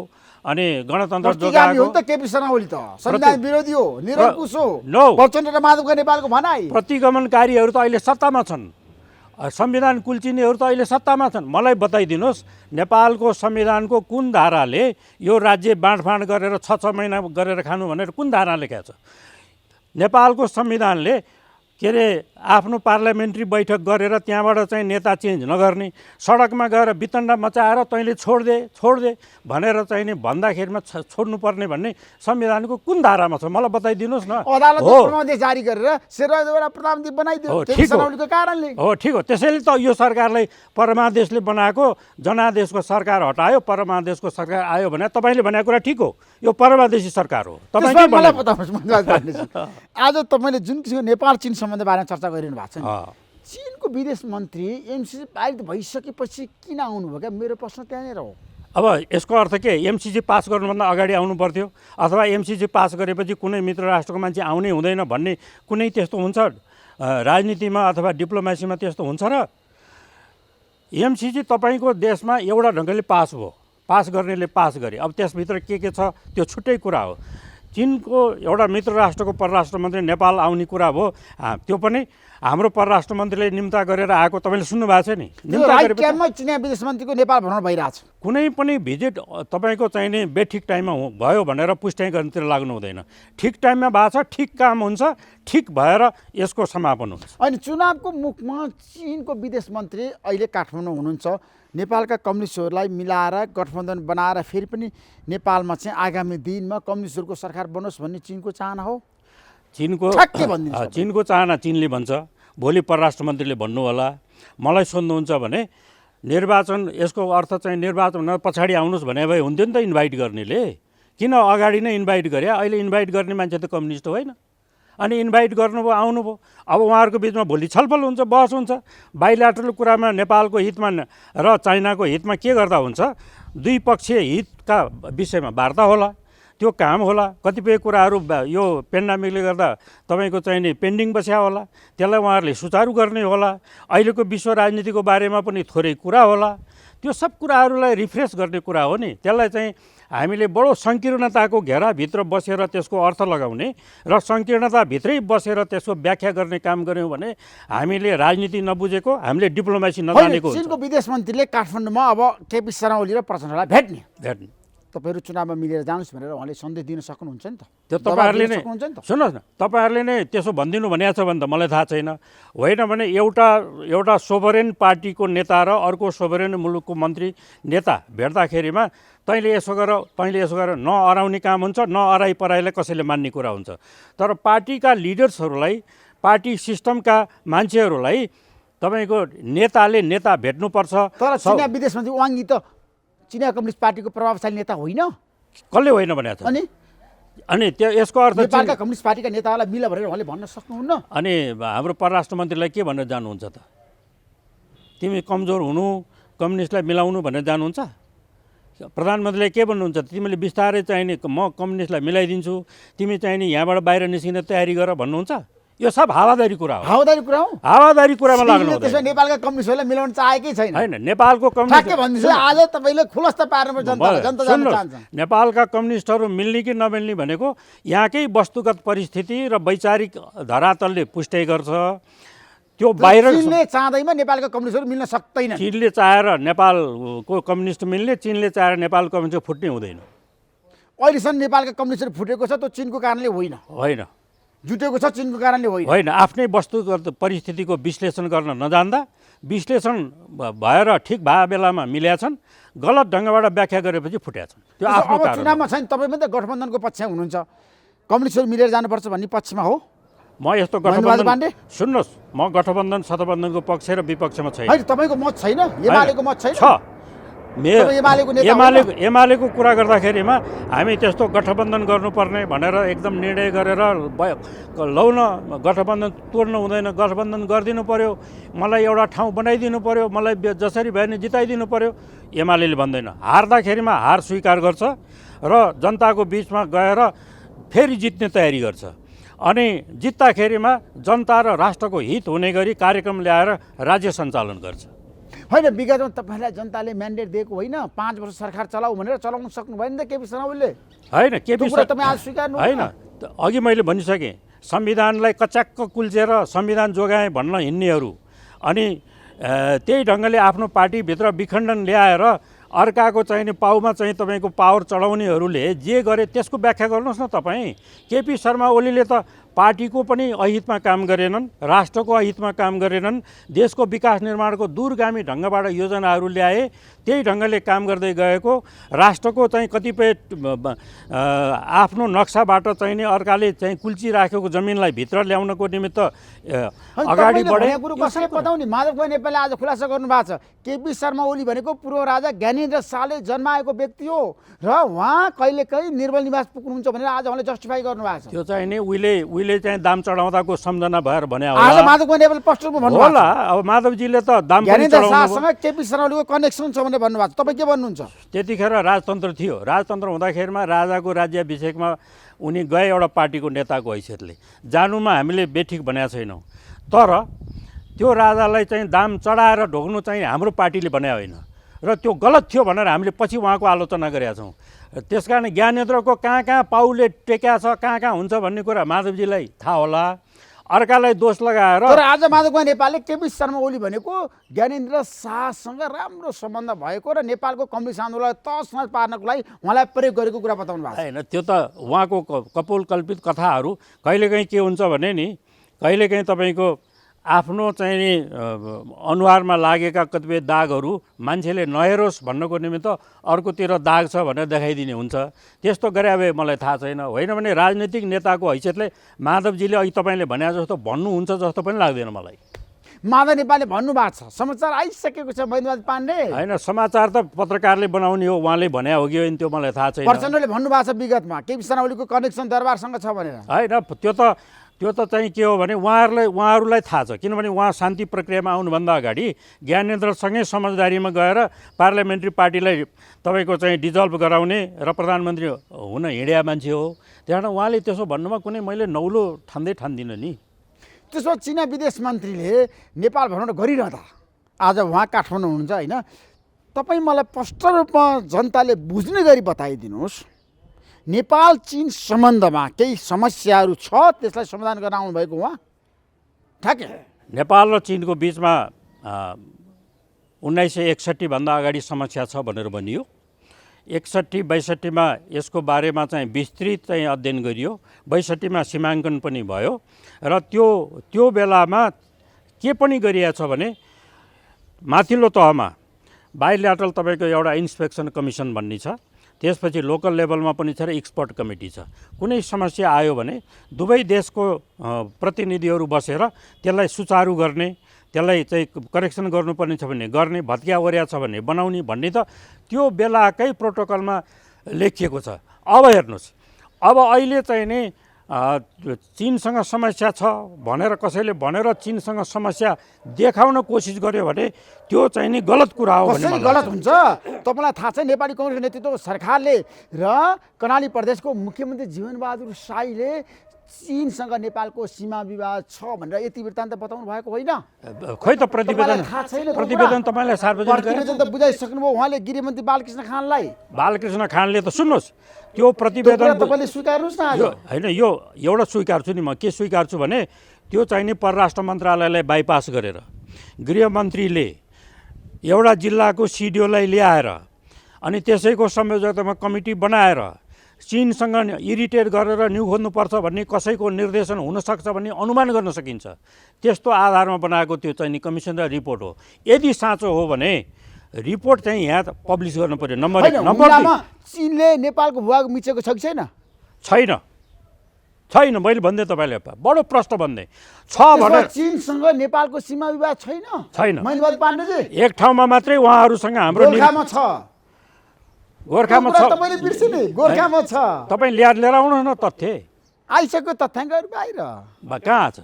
अनि गणतन्त्र प्रतिगामी जोगाएको हो नि त केपी शर्मा ओली त संविधान विरोधी हो, निरङ्कुश हो। नो। प्रचण्ड र माधवका नेपालको भनाइ। प्रतिगमनकारीहरू त अहिले सत्तामा छन्, संविधान कुल्चिनेहरू त अहिले सत्तामा छन्। मलाई बताइदिनुहोस् नेपालको संविधानको कुन धाराले यो राज्य बाँडफाँड गरेर 6 महिना गरेर खानु भनेर कुन धारा लेखेको छ? नेपालको संविधानले के अरे आफ्नो पार्लियामेन्ट्री बैठक गरेर त्यहाँबाट चाहिँ नेता चेन्ज नगर्ने, सडकमा गएर वितण्डा मचाएर तैँले छोडिदे भनेर चाहिँ नि भन्दाखेरिमा छोड्नुपर्ने भन्ने संविधानको कुन धारामा छ मलाई बताइदिनुहोस् न। अदालतले परमादेश जारी गरेर शेरबहादुर देउवालाई प्रधानमन्त्री बनाइदियो हो, केपी ठिक हो। शर्मा ओलीको कारणले। हो ठिक हो, त्यसैले त यो सरकारलाई परमादेशले बनाएको जनादेशको सरकार हटायो, परमादेशको सरकार आयो भने तपाईँले भनेको कुरा ठिक हो, यो परमादेशी सरकार हो। तपाईँ के मलाई भन्नु? बताउनुहोस् महेन्द्रनाथ पाण्डेजी। आज तपाईँले जुन किसिमको नेपाल चीन सम्बन्ध बारेमा चर्चा गरिरहनु भएको छ नि, चीनको विदेश मन्त्री एमसीसी पारित भइसकेपछि किन आउनुभयो? क्या मेरो प्रश्न त्यहाँनिर हो। अब यसको अर्थ के एमसीसी पास गर्नुभन्दा अगाडि आउनु पर्थ्यो अथवा एमसीसी पास गरेपछि कुनै मित्र राष्ट्रको मान्छे आउनै हुँदैन भन्ने कुनै त्यस्तो हुन्छ राजनीतिमा अथवा डिप्लोमेसीमा त्यस्तो हुन्छ र? एमसीसी तपाईँको देशमा एउटा ढङ्गले पास भयो, पास गर्नेले पास गरे। अब त्यसभित्र के छ त्यो छुट्टै कुरा हो। चीनको एउटा मित्र राष्ट्रको परराष्ट्र मन्त्री नेपाल आउने कुरा भयो, त्यो पनि हाम्रो परराष्ट्र मन्त्रीले निम्ता गरेर आएको तपाईँले सुन्नु भएको छ नि। निम्ता राइट गरेपछि टाइममा चिनिया विदेश मन्त्रीको नेपाल भ्रमण भइरहेछ। कुनै पनि भिजिट तपाईँको चाहिने बेठिक टाइममा भयो भनेर पुष्टि गर्नेतिर लाग्नु हुँदैन। ठिक टाइममा भएको छ, ठिक काम हुन्छ, ठिक भएर यसको समापन हुन्छ। अनि चुनावको मुखमा चीनको विदेश मन्त्री अहिले काठमाडौँ हुनुहुन्छ। नेपालका कम्युनिस्टहरूलाई मिलाएर गठबन्धन बनाएर फेरि पनि नेपालमा चाहिँ आगामी दिनमा कम्युनिस्टहरूको सरकार बनोस् भन्ने चीनको चाहना हो। चीनको चाहना चीनले भन्छ, भोलि परराष्ट्र मन्त्रीले भन्नु होला। मलाई सोध्नुहुन्छ भने निर्वाचन यसको अर्थ चाहिँ निर्वाचन पछाडि आउनुहोस् भने भए हुन्थ्यो नि त इन्भाइट गर्नेले, किन अगाडि नै इन्भाइट गरे? अहिले इन्भाइट गर्ने मान्छे त कम्युनिस्ट होइन। अनि इन्भाइट गर्नुभयो, आउनुभयो। अब उहाँहरूको बिचमा भोलि छलफल हुन्छ, बहस हुन्छ। बाइल्याटरल कुरामा नेपालको हितमा र चाइनाको हितमा के गर्दा हुन्छ? दुई पक्षीय हितका विषयमा वार्ता होला, त्यो काम होला। कतिपय कुराहरू यो पेन्डेमिकले गर्दा तपाईँको चाहिने पेन्डिङ बस्या होला, त्यसलाई उहाँहरूले सुचारू गर्ने होला। अहिलेको विश्व राजनीतिको बारेमा पनि थोरै कुरा होला। त्यो सब कुराहरूलाई रिफ्रेस गर्ने कुरा हो नि। त्यसलाई चाहिँ हामीले बडो सङ्कीर्णताको घेराभित्र बसेर त्यसको अर्थ लगाउने र सङ्कीर्णताभित्रै बसेर त्यसको व्याख्या गर्ने काम गऱ्यौँ भने हामीले राजनीति नबुझेको, हामीले डिप्लोमेसी नजानेको हुन्छ। चीनको विदेश मन्त्रीले काठमाडौँमा अब केपी शर्मा ओली र प्रचण्डलाई भेट्ने, तपाईँहरू चुनावमा मिलेर जानुहोस् भनेर उहाँले सन्देश दिन सक्नुहुन्छ नि त। त्यो तपाईँहरूले नै सुन्नुहोस् न, तपाईँहरूले नै त्यसो भनिदिनु भनेको छ भने त मलाई थाहा छैन। होइन भने एउटा सोभरेन पार्टीको नेता र अर्को सोभरेन मुलुकको मन्त्री नेता भेट्दाखेरिमा तैँले यसो गर नअराउने काम हुन्छ, नअराई पराईलाई कसैले मान्ने कुरा हुन्छ। तर पार्टीका लिडर्सहरूलाई, पार्टी सिस्टमका मान्छेहरूलाई तपाईँको नेता भेट्नुपर्छ। तर चिनिया विदेश मन्त्री वाङ यी त चिनिया कम्युनिस्ट पार्टीको प्रभावशाली नेता होइन। कसले होइन भनेको छ? अनि त्यो यसको अर्थ नेपालका कम्युनिस्ट पार्टीका नेताहरूलाई मिल भनेर उहाँले भन्न सक्नुहुन्न। अनि हाम्रो परराष्ट्र मन्त्रीलाई के भनेर जानुहुन्छ त? तिमी कमजोर हुनु, कम्युनिस्टलाई मिलाउनु भनेर जानुहुन्छ? प्रधानमन्त्रीले के भन्नुहुन्छ? तिमीले बिस्तारै चाहिने म कम्युनिस्टलाई मिलाइदिन्छु, तिमी चाहिने यहाँबाट बाहिर निस्किने तयारी गर भन्नुहुन्छ? यो सब हावादारी कुरा हो। हावादारी कुरामा लाग्नु हुँदैन। नेपालका कम्युनिस्टहरूलाई मिलाउन चाहेकै छैन। होइन, नेपालको कम्युनिस्ट आज तपाईँले खुलस्त पार्नु जनता जान्न चाहन्छ। नेपालका कम्युनिस्टहरू मिल्ने कि नमिल्ने भनेको यहाँकै वस्तुगत परिस्थिति र वैचारिक धरातलले पुष्टि गर्छ। त्यो बाहिर चीनले चाहँदैमा नेपालका कम्युनिस्टहरू मिल्न सक्दैन। चीनले चाहेर नेपालको कम्युनिस्ट मिल्ने, चीनले चाहेर नेपाल कम्युनिस्ट फुट्ने हुँदैन। अहिलेसम्म नेपालका कम्युनिस्टहरू फुटेको छ त्यो चीनको कारणले होइन, होइन जुटेको छ चीनको कारणले होइन। होइन, आफ्नै वस्तुगत परिस्थितिको विश्लेषण गर्न नजान्दा, विश्लेषण भएर ठिक भए बेलामा मिलेका छन्, गलत ढङ्गबाट व्याख्या गरेपछि फुटेका छन्। त्यो आफ्नो अब कारण चुनावमा छैन, तपाईँ पनि त गठबन्धनको पक्षमा हुनुहुन्छ, कम्युनिस्टहरू मिलेर जानुपर्छ भन्ने पक्षमा हो। म यस्तो महेन्द्रबहादुर पाण्डे? गठबन्धन सुन्नुहोस्, म गठबन्धन सठबन्धनको पक्ष र विपक्षमा छैन। होइन, तपाईँको मत छैन, एमालेको मत छैन? छ। तपाईँ एमालेको नेता एमालेको कुरा गर्दाखेरिमा हामी त्यस्तो गठबन्धन गर्नुपर्ने भनेर एकदम निर्णय गरेर लौ न गठबन्धन तोड्नु हुँदैन, गठबन्धन गरिदिनु पर्यो, मलाई एउटा ठाउँ बनाइदिनु पर्यो, मलाई जसरी भए नि जिताइदिनु पर्यो, एमाले भन्दैन। हार्दाखेरिमा हार स्वीकार गर्छ र जनताको बिचमा गएर फेरि जित्ने तयारी गर्छ, अनि जित्दाखेरिमा जनता र राष्ट्रको हित हुने गरी कार्यक्रम ल्याएर राज्य सञ्चालन गर्छ। होइन, विगतमा तपाईँलाई जनताले म्यान्डेट दिएको होइन 5 वर्ष सरकार चलाऊ भनेर, चलाउन सक्नु भएन त केपी शर्मा ओलीले? होइन, केपी तपाईँ आज स्वीकार्नु होइन, अघि मैले भनिसकेँ, संविधानलाई कच्याक्क कुल्चेर संविधान जोगाएँ भन्न हिँड्नेहरू अनि त्यही ढङ्गले आफ्नो पार्टीभित्र विखण्डन ल्याएर अर्काको चाहिने पाउमा चाहिँ तपाईँको पावर चढाउनेहरूले जे गरे त्यसको व्याख्या गर्नुहोस् न तपाईँ। केपी शर्मा ओलीले त पार्टीको पनि अहितमा काम गरेनन्, राष्ट्रको अहितमा काम गरेनन्, देशको विकास निर्माणको दूरगामी ढङ्गबाट योजनाहरू ल्याए, त्यही ढङ्गले काम गर्दै गएको, राष्ट्रको चाहिँ कतिपय आफ्नो नक्साबाट चाहिने अर्काले चाहिँ कुल्चिराखेको जमिनलाई भित्र ल्याउनको निमित्त अगाडि बढे। कुरो कसैले बताउने? माधव नेपालले आज खुलासा गर्नुभएको छ, केपी शर्मा ओली भनेको पूर्व राजा ज्ञानेन्द्र शाहले जन्माएको व्यक्ति हो र उहाँ कहिलेकाहीँ निर्मल निवास पुग्नुहुन्छ भनेर आज उहाँले जस्टिफाई गर्नुभएको छ। त्यो चाहिँ नि उहिले चाहिँ दाम चढाउँदाको सम्झना भएर भने आज माधव नेपाल स्पष्ट रूपमा भन्नुभएको होला। अब माधवजीले त दाम पनि ज्ञानेन्द्र चढाउनु शाहसँग केपी शर्मा ओलीको कनेक्सन छ भनेर भन्नुभएको छ, तपाईँ के भन्नुहुन्छ? त्यतिखेर राजतन्त्र थियो, राजतन्त्र हुँदाखेरिमा राजाको राज्याभिषेकमा उनी गए एउटा पार्टीको नेताको हैसियतले, जानुमा हामीले बेठिक भनेका छैनौँ, तर त्यो राजालाई चाहिँ दाम चढाएर ढोग्नु चाहिँ हाम्रो पार्टीले बनाएको होइन र त्यो गलत थियो भनेर हामीले पछि उहाँको आलोचना गरेका छौँ। त्यस कारण ज्ञानेन्द्रको कहाँ पाउले टेक्या छ, कहाँ हुन्छ भन्ने कुरा माधवजीलाई थाहा होला, अर्कालाई दोष लगाएर। तर आज माधव नेपालले केपी शर्मा ओली भनेको ज्ञानेन्द्र शाहसँग राम्रो सम्बन्ध भएको र नेपालको कम्युनिस्ट आन्दोलनलाई तसनस पार्नको लागि उहाँलाई प्रयोग गरेको कुरा बताउनु भएको छ। होइन, त्यो त उहाँको कपोल कल्पित कथाहरू। कहिलेकाहीँ के हुन्छ भने नि, कहिलेकाहीँ तपाईँको आफ्नो चाहिँ नि अनुहारमा लागेका कतिपय दागहरू मान्छेले नहेरोस् भन्नको निमित्त अर्कोतिर दाग छ भनेर देखाइदिने हुन्छ। त्यस्तो गरे भए मलाई थाहा छैन। होइन भने राजनीतिक नेताको हैसियतले माधवजीले अघि तपाईँले भने जस्तो भन्नुहुन्छ जस्तो पनि लाग्दैन मलाई। माधव नेपालले भन्नुभएको छ, समाचार आइसकेको छ महेन्द्रबहादुर पाण्डे। होइन, समाचार त पत्रकारले बनाउने हो, उहाँले भने हो कि होइन त्यो मलाई थाहा छैन। प्रचण्डले भन्नुभएको छ विगतमा केपी शर्मा ओलीको कनेक्सन दरबारसँग छ भनेर। होइन, त्यो त चाहिँ के हो भने उहाँहरूलाई थाहा छ, किनभने उहाँ शान्ति प्रक्रियामा आउनुभन्दा अगाडि ज्ञानेन्द्रसँगै समझदारीमा गएर पार्लियामेन्ट्री पार्टीलाई तपाईँको चाहिँ डिजल्भ गराउने र प्रधानमन्त्री हुन हिँडेका मान्छे हो। त्यस कारण उहाँले त्यसो भन्नुमा कुनै मैले नौलो ठान्दिनँ नि। त्यसो चिना विदेश मन्त्रीले नेपाल भ्रमण गरिरहँदा आज उहाँ काठमाडौँ हुनुहुन्छ होइन, तपाईँ मलाई स्पष्ट रूपमा जनताले बुझ्ने गरी बताइदिनुहोस्, नेपाल चीन सम्बन्धमा केही समस्याहरू छ, त्यसलाई समाधान गर्न आउनुभएको उहाँ ठ्याक्कै? नेपाल र चीनको बिचमा 1961 भन्दा अगाडि समस्या छ भनेर भनियो। 61-62मा यसको बारेमा चाहिँ विस्तृत चाहिँ अध्ययन गरियो, 62मा सीमाङ्कन पनि भयो र त्यो बेलामा के पनि गरिएको छ भने माथिल्लो तहमा बाइल्याटरल तपाईँको एउटा इन्स्पेक्सन कमिसन भन्ने छ, त्यसपछि लोकल लेभलमा पनि छ र एक्सपर्ट कमिटी छ। कुनै समस्या आयो भने दुवै देशको प्रतिनिधिहरू बसेर त्यसलाई सुचारू गर्ने, त्यसलाई चाहिँ करेक्सन गर्नुपर्ने छ भने गर्ने, भत्किया ओर्या छ भने बनाउने भन्ने त त्यो बेलाकै प्रोटोकलमा लेखिएको छ। अब हेर्नुहोस्, अब अहिले चाहिँ नि चीनसँग समस्या छ भनेर कसैले भनेर चीनसँग समस्या देखाउन कोसिस गर्यो भने त्यो चाहिँ नि गलत कुरा हो भन्ने मलाई गलत हुन्छ। तपाईँलाई थाहा छ नेपाली कङ्ग्रेस नेतृत्व सरकारले र कर्णाली प्रदेशको मुख्यमन्त्री जीवनबहादुर साईले चीनसँग नेपालको सीमा विवाद छ भनेर यति वृत्तान्त बताउनु भएको होइन? खोइ त प्रतिवेदन तपाईँलाई थाहा छैन त्यो प्रतिवेदन कुरा? तपाईँलाई सार्वजनिक गरेको प्रतिवेदन त बुझाइसक्नुभयो उहाँले गृहमन्त्री बालकृष्ण खानलाई। बालकृष्ण खानले त सुन्नुहोस् त्यो त्यो प्रतिवेदन कुरा तपाईँले स्वीकार्नुहोस् न आज। यो होइन यो एउटा स्वीकार्छु नि म के स्वीकार्छु भने त्यो चाहिँ नि परराष्ट्र मन्त्रालयलाई बाइपास गरेर गृहमन्त्रीले एउटा जिल्लाको सिडिओलाई ल्याएर अनि त्यसैको संयोजकतामा कमिटी बनाएर चीनसँग इरिटेट गरेर न्यु खोज्नुपर्छ भन्ने कसैको निर्देशन हुनसक्छ भन्ने अनुमान गर्न सकिन्छ। त्यस्तो आधारमा बनाएको त्यो चाहिँ नि कमिसन र रिपोर्ट हो। यदि साँचो हो भने रिपोर्ट चाहिँ यहाँ पब्लिस गर्नु पर्यो। नम्बर एक। होइन, नम्बर हुम्लामा चीनले नेपालको भूभाग मिचेको छ कि छैन? छैन छैन मैले भन्दै तपाईँले बडो प्रश्न भन्दै छ त्यसो भने भए चीनसँग नेपालको सीमा विवाद छैन? छैन। महेन्द्रबहादुर पाण्डेजी, एक ठाउँमा मात्रै उहाँहरूसँग हाम्रो गोर्खामा छ। गोर्खामा त्यो छ। कुरा तपाईँले बिर्सिने, गोर्खामा छ। तपाईँ लिएर आउनुहोस् न तथ्य। आइसक्यो तथ्याङ्कहरू बाहिर। कहाँ छ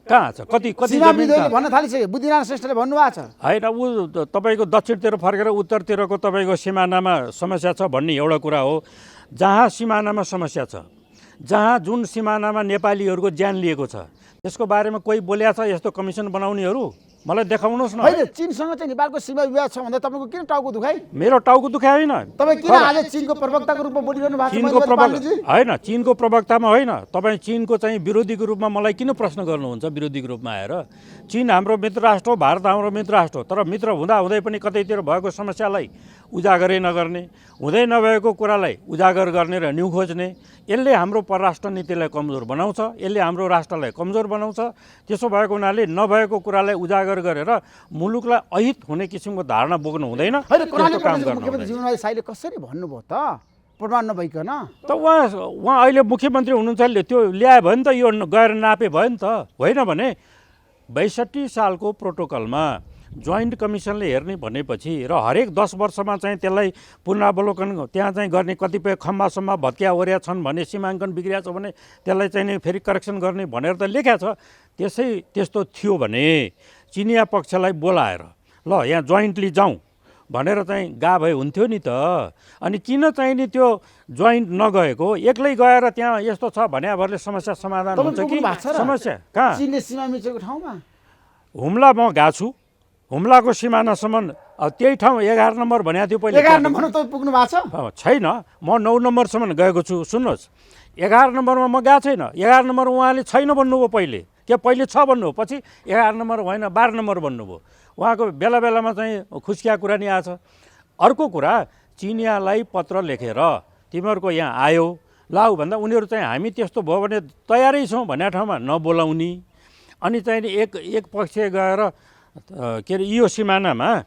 कहाँ छ कति कति सीमा जमिन विद्रोहीले छ? भन्न थालिसक्यो, बुद्धिनारायण श्रेष्ठले भन्नुभएको छ। होइन ऊ तपाईँको दक्षिणतिर फर्केर उत्तरतिरको तपाईँको सिमानामा समस्या छ भन्ने एउटा कुरा हो। जहाँ सिमानामा समस्या छ, जहाँ जुन सिमानामा नेपालीहरूको ज्यान लिएको छ त्यसको बारेमा कोही बोल्या छ यस्तो कमिसन बनाउनेहरू? मलाई देखाउनुहोस् न। होइन, चीनसँग चाहिँ नेपालको सीमा विवाद छ भन्दा तपाईँको किन टाउको दुखाइ? मेरो टाउको दुखाइ होइन। तपाईँ किन आज चीनको प्रवक्ताको रूपमा बोलिरहनु भएको छ? चीनको महेन्द्रबहादुर प्रवक्ता पाण्डेजी? होइन, चीनको प्रवक्तामा होइन। तपाईँ चीनको चाहिँ विरोधीको रूपमा मलाई किन प्रश्न गर्नुहुन्छ? विरोधीको रूपमा आएर चीन हाम्रो मित्र राष्ट्र हो, भारत हाम्रो मित्र राष्ट्र हो, तर मित्र हुँदा हुँदै पनि कतैतिर भएको समस्यालाई उजागरै नगर्ने, हुँदै नभएको कुरालाई उजागर गर्ने र न्यु खोज्ने, यसले हाम्रो परराष्ट्र नीतिलाई कमजोर बनाउँछ, यसले हाम्रो राष्ट्रलाई कमजोर बनाउँछ। त्यसो भएको हुनाले नभएको कुरालाई उजागर गरेर मुलुकलाई अहित हुने किसिमको धारणा बोक्नु हुँदैन। होइन, त्यस्तो कर्णाली काम प्रदेशको गर्नु मुख्यमन्त्री हुँदैन। जीवनराज साईले कसरी भन्नुभयो त प्रमाण नभइकन? त उहाँ अहिले मुख्यमन्त्री हुनुहुन्छ, त्यो ल्यायो भने त यो गएर नापे भयो नि त। होइन भने 62 सालको प्रोटोकलमा जोइन्ट कमिसनले हेर्ने भनेपछि र हरेक 10 वर्षमा चाहिँ त्यसलाई पुनरावलोकन त्यहाँ चाहिँ गर्ने कतिपय खम्बासम्म भत्क्या ओर्या छन् भने सीमाङ्कन बिग्रिया छ भने त्यसलाई चाहिँ नि फेरि करेक्सन गर्ने भनेर त लेख्या छ। त्यस्तो थियो भने चिनिया पक्षलाई बोलाएर ल यहाँ जोइन्टली जाउँ भनेर चाहिँ भए हुन्थ्यो नि त। अनि किन चाहिँ नि त्यो जोइन्ट नगएको, एक्लै गएर त्यहाँ यस्तो छ भन्याभरले समस्या समाधान हुन्छ कि? समस्या कहाँ? चीनले सीमा मिचेको ठाउँमा हुम्ला म गएको छु, हुम्लाको सिमानासम्म त्यही ठाउँ 11 नम्बर भनेको थियो पहिले। 11 नम्बरमा तपाईँ पुग्नु भएको छ? छैन, म 9 नम्बरसम्म गएको छु। सुन्नुहोस्, 11 नम्बरमा म गएको छैन। 11 नम्बर उहाँले छैन भन्नुभयो पहिले, के पहिले छ भन्नुभयो, पछि 11 नम्बर होइन 12 नम्बर भन्नुभयो। उहाँको बेला बेलामा चाहिँ खुस्किया कुरा नि आछ। अर्को कुरा, चिनियालाई पत्र लेखेर तिमीहरूको यहाँ आयो लाउ भन्दा उनीहरू चाहिँ हामी त्यस्तो भयो भने तयारै छौँ भन्ने ठाउँमा नबोलाउने। अनि चाहिँ एक पक्ष गएर के अरे यो सिमानामा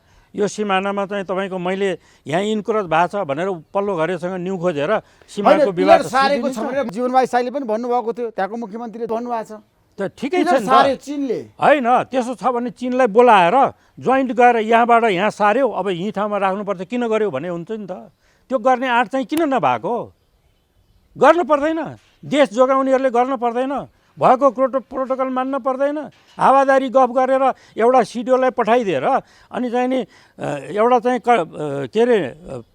चाहिँ तपाईँको मैले यहाँ इन्क्रोच भएको छ भनेर पल्लो घरेसँग न्यु खोजेर सीमाको विवाद सारेको छ भनेर जीवनराज साईले पनि भन्नुभएको थियो, त्यहाँको मुख्यमन्त्रीले भन्नुभएको छ। त ठिकै छ नि त। चीनले होइन, त्यसो छ भने चीनलाई बोलाएर जोइन्ट गएर यहाँबाट यहाँ सार्यो, अब यही ठाउँमा राख्नुपर्छ किन गर्यो भने हुन्छ नि त। त्यो गर्ने आँट चाहिँ किन नभएको? गर्नु पर्दैन, देश जोगाउनेहरूले गर्न पर्दैन, भएको प्रोटोकल मान्न पर्दैन। हावादारी गफ गरेर एउटा सिडिओलाई पठाइदिएर अनि चाहिँ नि एउटा चाहिँ के अरे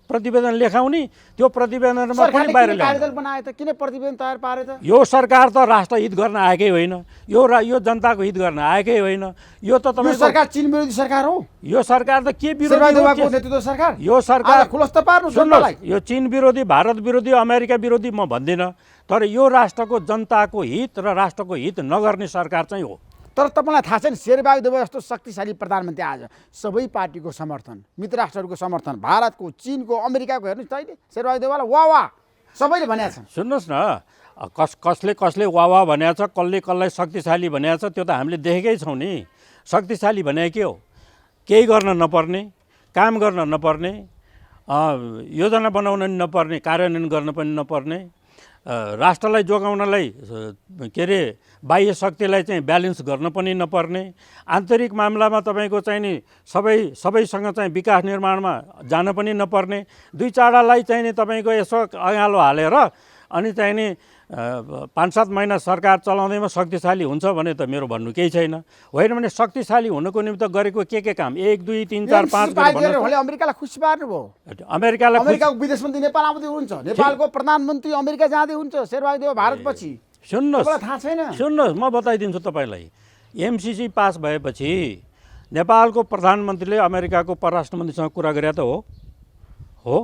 प्रतिवेदन लेखाउने, त्यो प्रतिवेदनमा पनि बाहिर कार्यदल बनाए त किन प्रतिवेदन तयार पारे त? यो सरकार त राष्ट्रहित गर्न आएकै होइन, यो जनताको हित गर्न आएकै होइन। यो त तपाईँ सरकार चीन विरोधी सरकार हो। यो सरकार त के विरोधी हो? नेतृत्व सरकार यो सरकार खुलस्त पार्नु सुन्नुहोस्, यो चीन विरोधी, भारत विरोधी, अमेरिका विरोधी म भन्दिनँ, तर यो राष्ट्रको जनताको हित र राष्ट्रको हित नगर्ने सरकार चाहिँ हो। तर तपाईँलाई थाहा छ नि, शेरबहादुर देउवा जस्तो शक्तिशाली प्रधानमन्त्री आज सबै पार्टीको समर्थन, मित्र राष्ट्रहरूको समर्थन, भारतको, चीनको, अमेरिकाको हेर्नुहोस् त अहिले शेरबहादुर देउवालाई वाह सबैले भनेको छ। सुन्नुहोस् न, कसले वाह भनेको छ, कसलाई शक्तिशाली भनेको छ, त्यो त हामीले देखेकै छौँ नि। शक्तिशाली भने के हो? केही गर्न नपर्ने, काम गर्न नपर्ने, योजना बनाउन पनि नपर्ने, कार्यान्वयन गर्न पनि नपर्ने, राष्ट्रलाई जोगाउनलाई के अरे बाह्य शक्तिलाई चाहिँ ब्यालेन्स गर्न पनि नपर्ने, आन्तरिक मामलामा तपाईँको चाहिँ नि सबैसँग चाहिँ विकास निर्माणमा जान पनि नपर्ने, दुई चारवटालाई चाहिँ नि तपाईँको यसो अँगालो हालेर अनि चाहिँ नि 5-7 महिना सरकार चलाउँदैमा शक्तिशाली हुन्छ भने त मेरो भन्नु केही छैन। होइन भने शक्तिशाली हुनुको निमित्त गरेको के काम 1 2 3 4 5 अमेरिकालाई खुसी पार्नु भयो। अमेरिकाको विदेश मन्त्री नेपाल आउँदै हुन्छ, नेपालको प्रधानमन्त्री अमेरिका जाँदै हुन्छ, शेरबहादुर देउवा भारतपछि तपाईँलाई थाहा छैन? सुन्नुहोस् म बताइदिन्छु तपाईँलाई। एमसिसी पास भएपछि नेपालको प्रधानमन्त्रीले अमेरिकाको परराष्ट्र मन्त्रीसँग कुरा गरे त हो।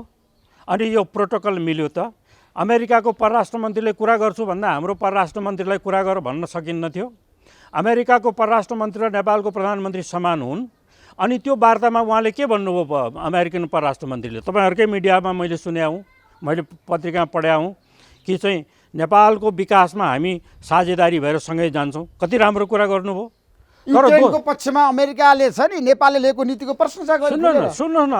अनि यो प्रोटोकल मिल्यो त? अमेरिकाको परराष्ट्र मन्त्रीले कुरा गर्छु भन्दा हाम्रो परराष्ट्र मन्त्रीलाई कुरा गर भन्न सकिन्न थियो? अमेरिकाको परराष्ट्र मन्त्री र नेपालको प्रधानमन्त्री समान हुन्। अनि त्यो वार्तामा उहाँले के भन्नुभयो अमेरिकन परराष्ट्र मन्त्रीले? तपाईँहरूकै मिडियामा मैले सुने हौँ, मैले पत्रिकामा पढे हौँ कि चाहिँ नेपालको विकासमा हामी साझेदारी भएर सँगै जान्छौँ। कति राम्रो कुरा गर्नुभयो। युक्रेनको पक्षमा अमेरिकाले छ नि नेपालले लिएको नीतिको प्रशंसा गर्नु। सुन्नुहोस् न,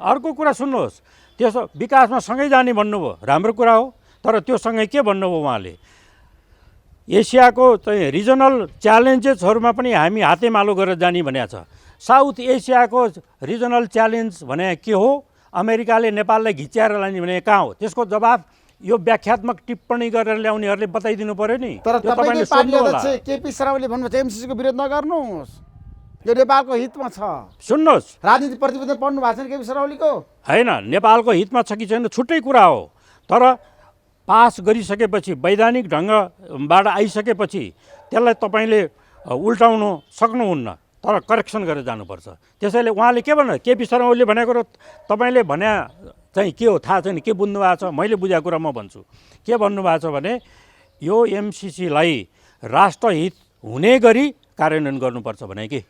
अर्को कुरा सुन्नुहोस्। त्यसो विकासमा सँगै जाने भन्नुभयो, राम्रो कुरा हो। तर त्यो सँगै के भन्नुभयो उहाँले? एसियाको चाहिँ रिजनल च्यालेन्जेसहरूमा पनि हामी हातेमालो गरेर जाने भनेको छ। साउथ एसियाको रिजनल च्यालेन्ज भने के हो? अमेरिकाले नेपाललाई घिच्याएर लाने भने कहाँ हो? त्यसको जवाब यो व्याख्यात्मक टिप्पणी गरेर ल्याउनेहरूले बताइदिनु पर्यो नि। तर तपाईँले पार्टी अध्यक्ष केपी शर्माले भन्नुभएको छ एमसिसीको विरोध नगर्नुहोस्, यो नेपालको हितमा छ। सुन्नुहोस्, राजनीतिक प्रतिवेदन पढ्नु भएको छैन केपी शर्मा ओलीको? होइन, नेपालको हितमा छ कि छैन छुट्टै कुरा हो। तर पास गरिसकेपछि, वैधानिक ढङ्गबाट आइसकेपछि त्यसलाई तपाईँले उल्टाउनु सक्नुहुन्न, तर करेक्सन गरेर जानुपर्छ। त्यसैले उहाँले के भन्नु, केपी शर्मा ओलीले भनेको र तपाईँले भने चाहिँ के हो थाहा छैन, के बुझ्नु भएको छ? मैले बुझाएको कुरा म भन्छु। के भन्नुभएको छ भने यो एमसिसीलाई राष्ट्रहित हुने गरी कार्यान्वयन गर्नुपर्छ भने कि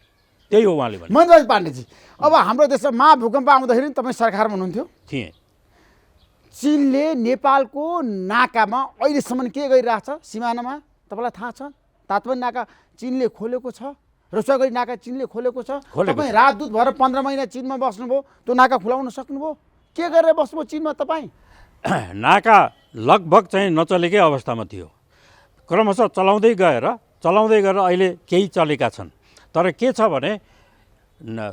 त्यही हो उहाँले भने। महेन्द्रबहादुर पाण्डेजी, अब हाम्रो देशमा महाभूकम्प आउँदाखेरि तपाईँ सरकारमा हुनुहुन्थ्यो। थिएँ। चीनले नेपालको नाकामा अहिलेसम्म के गरिरहेछ सिमानामा तपाईँलाई थाहा छ? तातोपनि नाका चीनले खोलेको छ, रसुवागढी नाका चीनले खोलेको छ। तपाईँ राजदूत भएर 15 महिना चीनमा बस्नुभयो, त्यो नाका खुलाउन सक्नुभयो? के गरेर बस्नुभयो चीनमा तपाईँ? नाका लगभग चाहिँ नचलेकै अवस्थामा थियो। क्रमशः चलाउँदै गएर अहिले केही चलेका छन्। तर के छ भने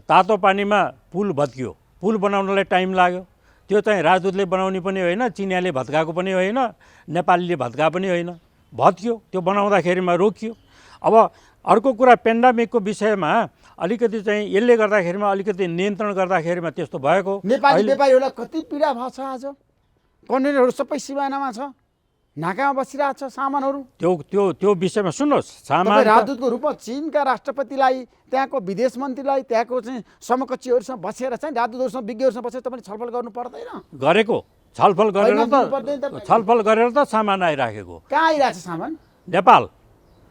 तातो पानीमा पुल भत्कियो। पुल बनाउनलाई टाइम लाग्यो। त्यो चाहिँ राजदूतले बनाउने पनि होइन, चिनियाले भत्काएको पनि होइन, नेपालीले भत्का पनि होइन, भत्कियो। त्यो बनाउँदाखेरिमा रोकियो। अब अर्को कुरा पेन्डामिकको विषयमा अलिकति चाहिँ यसले गर्दाखेरिमा अलिकति नियन्त्रण गर्दाखेरिमा त्यस्तो भएको। नेपाली व्यापारीहरूलाई कति पीडा भएको छ? आज कन्टेनरहरू सबै सिमानामा छ, नाकामा बसिरहेको छ सामानहरू। त्यो विषयमा सुन्नुहोस्, सामान राजदूतको रूपमा चीनका राष्ट्रपतिलाई, त्यहाँको विदेश मन्त्रीलाई, त्यहाँको चाहिँ समकक्षीहरूसँग बसेर चाहिँ राजदूतहरूसँग विज्ञहरूसँग बसेर तपाईँले छलफल गर्नु पर्दैन? गरेको छलफल गरेर त सामान आइराखेको। कहाँ आइरहेको छ सामान? नेपाल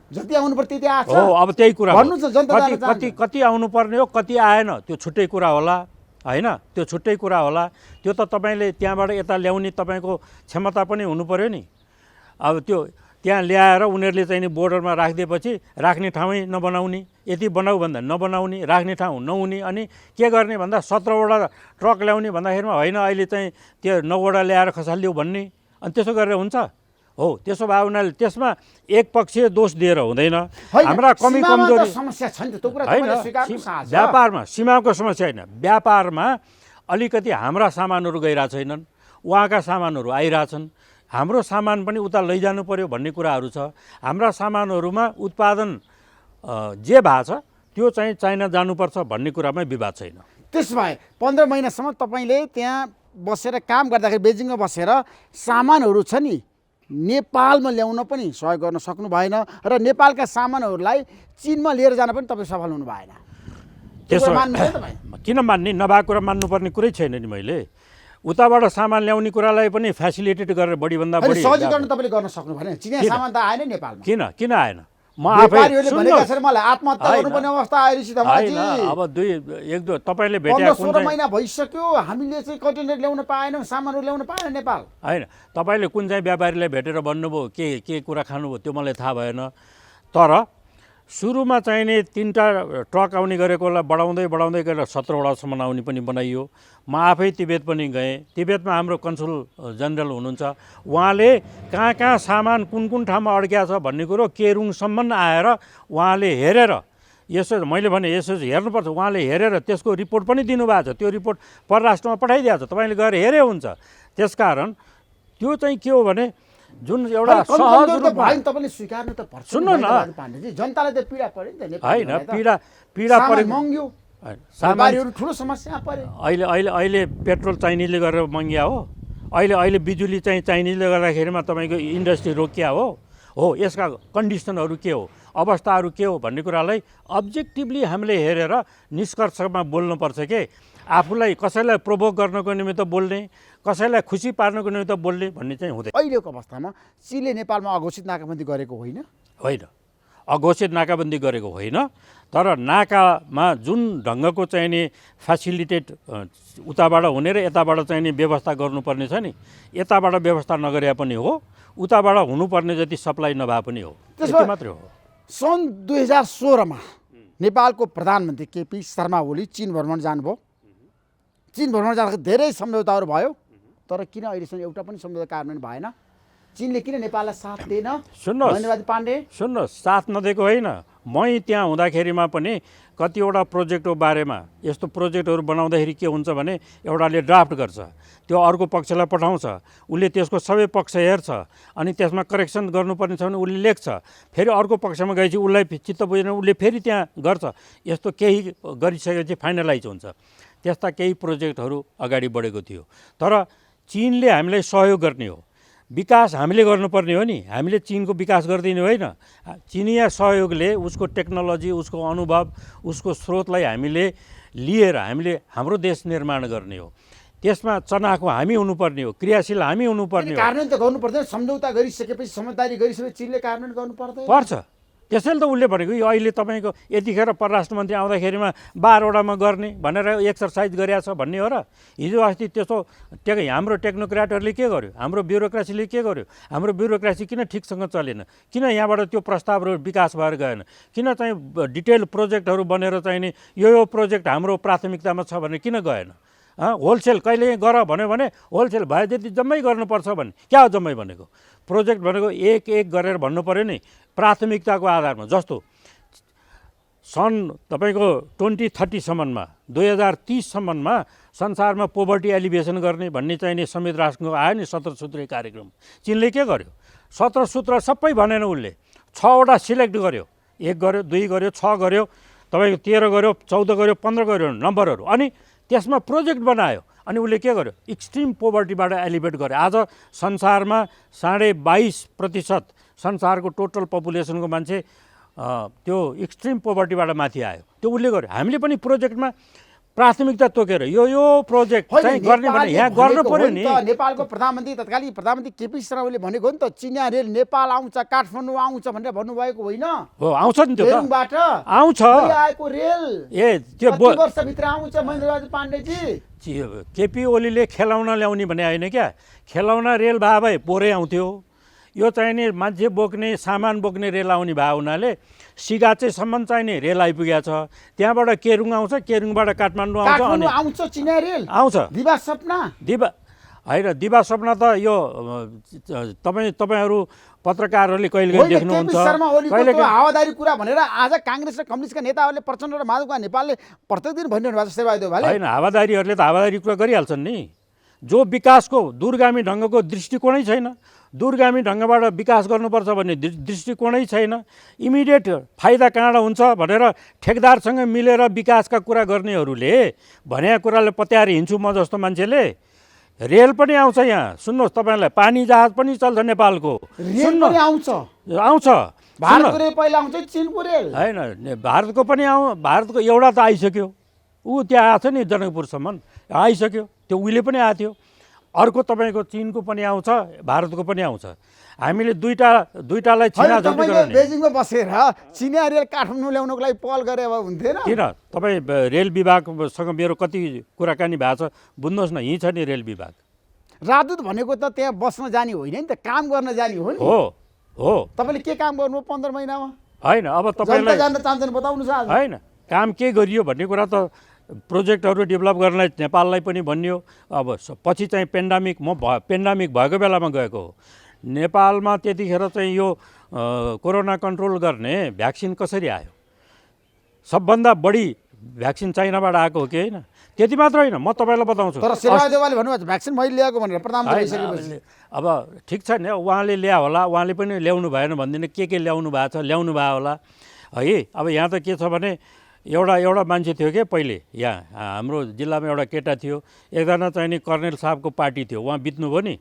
जति आउनु पर्छ त्यति आएको छ। हो, अब त्यही कुरा भन्नु छ जनता कति आउनुपर्ने हो, कति आएन, त्यो छुट्टै कुरा होला होइन, त्यो छुट्टै कुरा होला। त्यो त तपाईँले त्यहाँबाट यता ल्याउने तपाईँको क्षमता पनि हुनु पर्यो नि। अब त्यो त्यहाँ ल्याएर उनीहरूले चाहिँ नि बोर्डरमा राखिदिएपछि राख्ने ठाउँै नबनाउने, यति बनाऊ भन्दा नबनाउने, राख्ने ठाउँ नहुने, अनि के गर्ने भन्दा 17वटा ट्रक ल्याउने भन्दाखेरिमा होइन अहिले चाहिँ त्यो 9वटा ल्याएर खसालिदियो भन्ने, अनि त्यसो गरेर हुन्छ? हो, त्यसो भए उनीहरूले त्यसमा एकपक्षीय दोष दिएर हुँदैन। हाम्रा कमी कमजोरी होइन, व्यापारमा सीमाको समस्या होइन, व्यापारमा अलिकति हाम्रा सामानहरू गइरहेको छैनन्, उहाँका सामानहरू आइरहेछन्। हाम्रो सामान पनि उता लैजानु पर्यो भन्ने कुराहरू छ। हाम्रा सामानहरूमा उत्पादन जे भएको छ त्यो चाहिँ चाइना जानुपर्छ भन्ने कुरामा विवाद छैन। त्यसो भए 15 महिनासम्म तपाईँले त्यहाँ बसेर काम गर्दाखेरि बेजिङमा बसेर सामानहरू छ नि नेपालमा ल्याउन पनि सहयोग गर्न सक्नु भएन र नेपालका सामानहरूलाई चीनमा लिएर जान पनि तपाईँ सफल हुनु भएन। त्यसो किन मान्ने? नभएको कुरा मान्नुपर्ने कुरै छैन नि। मैले उताबाट सामान ल्याउने कुरालाई पनि फेसिलिटेट गरेर बढीभन्दा बढी सहजीकरण तपाईँले गर्न सक्नु भएन। चिनिया सामान त आएन नेपालमा। किन आएन? म आफै मलाई आत्महत्या गर्नुपर्ने अवस्था आइरहेछ। अब 1-2 तपाईँले भेटेको 16 महिना भइसक्यो, हामीले चाहिँ कन्टेनर ल्याउन पाएनौँ, सामानहरू ल्याउन पाएन नेपाल। होइन, तपाईँले कुन चाहिँ व्यापारीलाई भेटेर भन्नुभयो के कुरा खानुभयो त्यो मलाई थाहा भएन। तर सुरुमा चाहिने 3टा ट्रक आउने गरेकोलाई बढाउँदै गएर 17वटासम्म आउने पनि बनाइयो। म आफै तिब्बत पनि गएँ। तिब्बतमा हाम्रो कन्सुल जनरल हुनुहुन्छ, उहाँले कहाँ सामान कुन ठाउँमा अड्किया छ भन्ने कुरो केरुङसम्म आएर उहाँले हेरेर, यसो मैले भने यसो हेर्नुपर्छ, उहाँले हेरेर त्यसको रिपोर्ट पनि दिनुभएको छ। त्यो रिपोर्ट परराष्ट्रमा पठाइदिएको छ, तपाईँले गएर हेरे हुन्छ। त्यसकारण त्यो चाहिँ के हो भने जुन एउटा सहज रूपमा तपाईले स्वीकार्नु त पर्छ। सुन्नु न, जनतालाई त पीडा पर्यो नि त। होइन, पीडा पर्यो, महँग्यो, व्यापारीहरू ठुलो समस्या पर्यो। अहिले पेट्रोल चाइनिजले गरेर महँगिया हो। अहिले बिजुली चाहिँ चाइनिजले गर्दाखेरिमा तपाईँको इन्डस्ट्री रोकिया हो। हो यसका कन्डिसनहरू के हो, अवस्थाहरू के हो भन्ने कुरालाई अब्जेक्टिभली हामीले हेरेर निष्कर्षमा बोल्नुपर्छ के आफूलाई कसैलाई प्रोभोक गर्नको निमित्त बोल्ने, कसैलाई खुसी पार्नको निमित्त बोल्ने भन्ने चाहिँ हुँदैन। अहिलेको अवस्थामा चिनले नेपालमा अघोषित नाकाबन्दी गरेको होइन, अघोषित नाकाबन्दी गरेको होइन, तर नाकामा जुन ढङ्गको चाहिँ नि फेसिलिटेट उताबाट हुने र यताबाट चाहिँ नि व्यवस्था गर्नुपर्ने छ नि, यताबाट व्यवस्था नगरे पनि हो, उताबाट हुनुपर्ने जति सप्लाई नभए पनि हो, त्यति मात्रै हो। सन् 2016मा नेपालको प्रधानमन्त्री केपी शर्मा ओली चीन भ्रमण जानुभयो। चीन भ्रमण जाँदाखेरि धेरै सम्झौताहरू भयो, तर किन अहिलेसम्म एउटा पनि सम्झौता कार्यान्वयन भएन? चीनले किन नेपाललाई साथ दिएन? धन्यवाद पाण्डे। सुन्नुहोस्, साथ नदिएको होइन, मै त्यहाँ हुँदाखेरिमा पनि कतिवटा प्रोजेक्टको बारेमा यस्तो प्रोजेक्टहरू बनाउँदाखेरि के हुन्छ भने एउटाले ड्राफ्ट गर्छ, त्यो अर्को पक्षलाई पठाउँछ, उसले त्यसको सबै पक्ष हेर्छ, अनि त्यसमा करेक्सन गर्नुपर्ने छ भने उसले लेख्छ, फेरि अर्को पक्षमा गएपछि उसलाई चित्त बुझेन उसले फेरि त्यहाँ गर्छ, यस्तो केही गरिसकेपछि फाइनलाइज हुन्छ। त्यस्ता केही प्रोजेक्टहरू अगाडि बढेको थियो, तर चीनले हामीलाई सहयोग गर्ने हो, विकास हामीले गर्नुपर्ने हो नि, हामीले चीनको विकास गरिदिने होइन। चिनिया सहयोगले उसको टेक्नोलोजी, उसको अनुभव, उसको स्रोतलाई हामीले लिएर हामीले हाम्रो देश निर्माण गर्ने हो। त्यसमा चनाखो हामी हुनुपर्ने हो, क्रियाशील हामी हुनुपर्ने हो। कार्यान्वयन त गर्नु पर्दैन, सम्झौता गरिसकेपछि समझदारी गरिसकेपछि चीनले कार्यान्वयन गर्नु पर्दैन पर्छ। त्यसैले त उसले भनेको यो अहिले तपाईँको यतिखेर परराष्ट्र मन्त्री आउँदाखेरिमा 12वटामा गर्ने भनेर एक्सर्साइज गरिरहेको छ भन्ने हो र? हिजो अस्ति त्यसो हाम्रो टेक्नोक्राटहरूले के गर्यो, हाम्रो ब्युरोक्रेसीले के गर्यो? हाम्रो ब्युरोक्रेसी किन ठिकसँग चलेन? किन यहाँबाट त्यो प्रस्तावहरू विकास भएर गएन? किन चाहिँ डिटेल प्रोजेक्टहरू बनेर चाहिँ नि यो प्रोजेक्ट हाम्रो प्राथमिकतामा छ भने किन गएन? होलसेल कहिले गर भन्यो भने होलसेल भए जति जम्मै गर्नुपर्छ भने क्या हो जम्मै भनेको? प्रोजेक्ट भनेको एक एक गरेर भन्नु पऱ्यो नि, प्राथमिकताको आधारमा। जस्तो सन् तपाईँको 2030सम्ममा 2030सम्ममा संसारमा पोभर्टी एलिभेसन गर्ने भन्ने चाहिँ नि संयुक्त राष्ट्रको आयो नि 17 सूत्रीय कार्यक्रम। चीनले के गर्यो? 17 सूत्र सबै भनेन, उसले 6वटा सिलेक्ट गर्यो, 1 गर्यो, 2 गर्यो, 6 गर्यो, तपाईँको 13 गर्यो, 14 गर्यो, 15 गर्यो नम्बरहरू, अनि त्यसमा प्रोजेक्ट बनायो, अनि उसले के गर्यो? एक्सट्रिम पोभर्टीबाट एलिभेट गर्यो। आज संसारमा 22.5% संसारको टोटल पपुलेसनको मान्छे त्यो एक्सट्रिम पोभर्टीबाट माथि आयो। त्यो उसले गर्यो। हामीले पनि प्रोजेक्टमा प्राथमिकता तोकेर यो प्रोजेक्ट चाहिँ गर्ने भने यहाँ गर्नु पर्यो नि। नेपालको प्रधानमन्त्री तत्कालीन प्रधानमन्त्री केपी शर्मा ओलीले भनेको नि त, चिनिया रेल नेपाल आउँछ, काठमाडौँ आउँछ भनेर भन्नुभएको होइन? हो, आउँछ नि, त्यो पेरुङबाट आउँछ आएको रेल त्यो वर्षभित्र आउँछ। महेन्द्रबहादुर पाण्डेजी, केपी ओलीले खेलाउन ल्याउने भने होइन क्या, खेलाउन रेल भए भए पोरै आउँथ्यो। यो चाहिँ नि मान्छे बोक्ने सामान बोक्ने रेल आउने भए हुनाले सिगाचेसम्म चाहिँ नि रेल आइपुगेको छ। त्यहाँबाट केरुङ आउँछ, केरुङबाट काठमाडौँ आउँछ, अनि आउँछ चिनिया रेल आउँछ। दिवा सपना होइन, दिवा सपना त यो तपाईँहरू पत्रकारहरूले कहिले देख्नुहुन्छ। हावादारी कुरा भनेर आज काङ्ग्रेस र कम्युनिस्टका नेताहरूले प्रचण्ड र माधवका नेपालले प्रत्येक दिन भनिरहनु भएको छ। शेरबहादुर भाइले होइन, हावादारीहरूले त हावादारी कुरा गरिहाल्छन् नि। जो विकासको दूरगामी ढङ्गको दृष्टिकोणै छैन, दूरगामी ढङ्गबाट विकास गर्नुपर्छ भन्ने दृष्टिकोणै छैन, इमिडिएट फाइदा कहाँबाट हुन्छ भनेर ठेकदारसँग मिलेर विकासका कुरा गर्नेहरूले भनेका कुराले पत्याएर हिँड्छु म जस्तो मान्छेले। रेल पनि आउँछ यहाँ, सुन्नुहोस्, तपाईँलाई पानी जहाज पनि चल्छ नेपालको, आउँछ। भारतको रेल पहिला आउँछ, चिनको रेल होइन, भारतको पनि भारतको एउटा त आइसक्यो, ऊ त्यहाँ आएको छ नि जनकपुरसम्म आइसक्यो, त्यो उहिले पनि आएको थियो। अर्को तपाईँको चिनको पनि आउँछ, भारतको पनि आउँछ। हामीले दुईटालाई छिनाझुटी गर्ने। बेजिङमा बसेर चिनिया रेल काठमाडौँ ल्याउनको लागि पहल गरे भए हुन्थेन? किन? तपाईँ रेल विभागसँग मेरो कति कुराकानी भएको छ बुझ्नुहोस् न, यहीँ छ नि रेल विभाग। राजदूत भनेको त त्यहाँ बस्न जाने होइन नि त, काम गर्न जाने हो नि। हो, तपाईँले के काम गर्नुभयो 15 महिनामा? होइन, अब तपाईँलाई जान्न चाहन्छन् बताउनुहोस्। होइन, काम के गरियो भन्ने कुरा त प्रोजेक्टहरू डेभलप गर्नलाई नेपाललाई पनि भनियो। अब पछि चाहिँ पेन्डामिक भएको बेलामा गएको हो नेपालमा। त्यतिखेर चाहिँ यो कोरोना कन्ट्रोल गर्ने भ्याक्सिन कसरी आयो? सबभन्दा बढी भ्याक्सिन चाइनाबाट आएको हो कि होइन? त्यति मात्र होइन, म तपाईँलाई बताउँछु। तर शेरबहादुरले भन्नुभएको भ्याक्सिन मैले ल्याएको भनेर प्रधानमन्त्री। अब ठिक छ नि, उहाँले ल्या होला, उहाँले पनि ल्याउनु भएन भन्दिनँ, के ल्याउनु भएको छ, ल्याउनु भयो होला है। अब यहाँ त के छ भने एउटा मान्छे थियो क्या पहिले, यहाँ हाम्रो जिल्लामा एउटा केटा थियो, एकजना चाहिँ नि कर्णेल साहबको पार्टी थियो, उहाँ बित्नुभयो नि,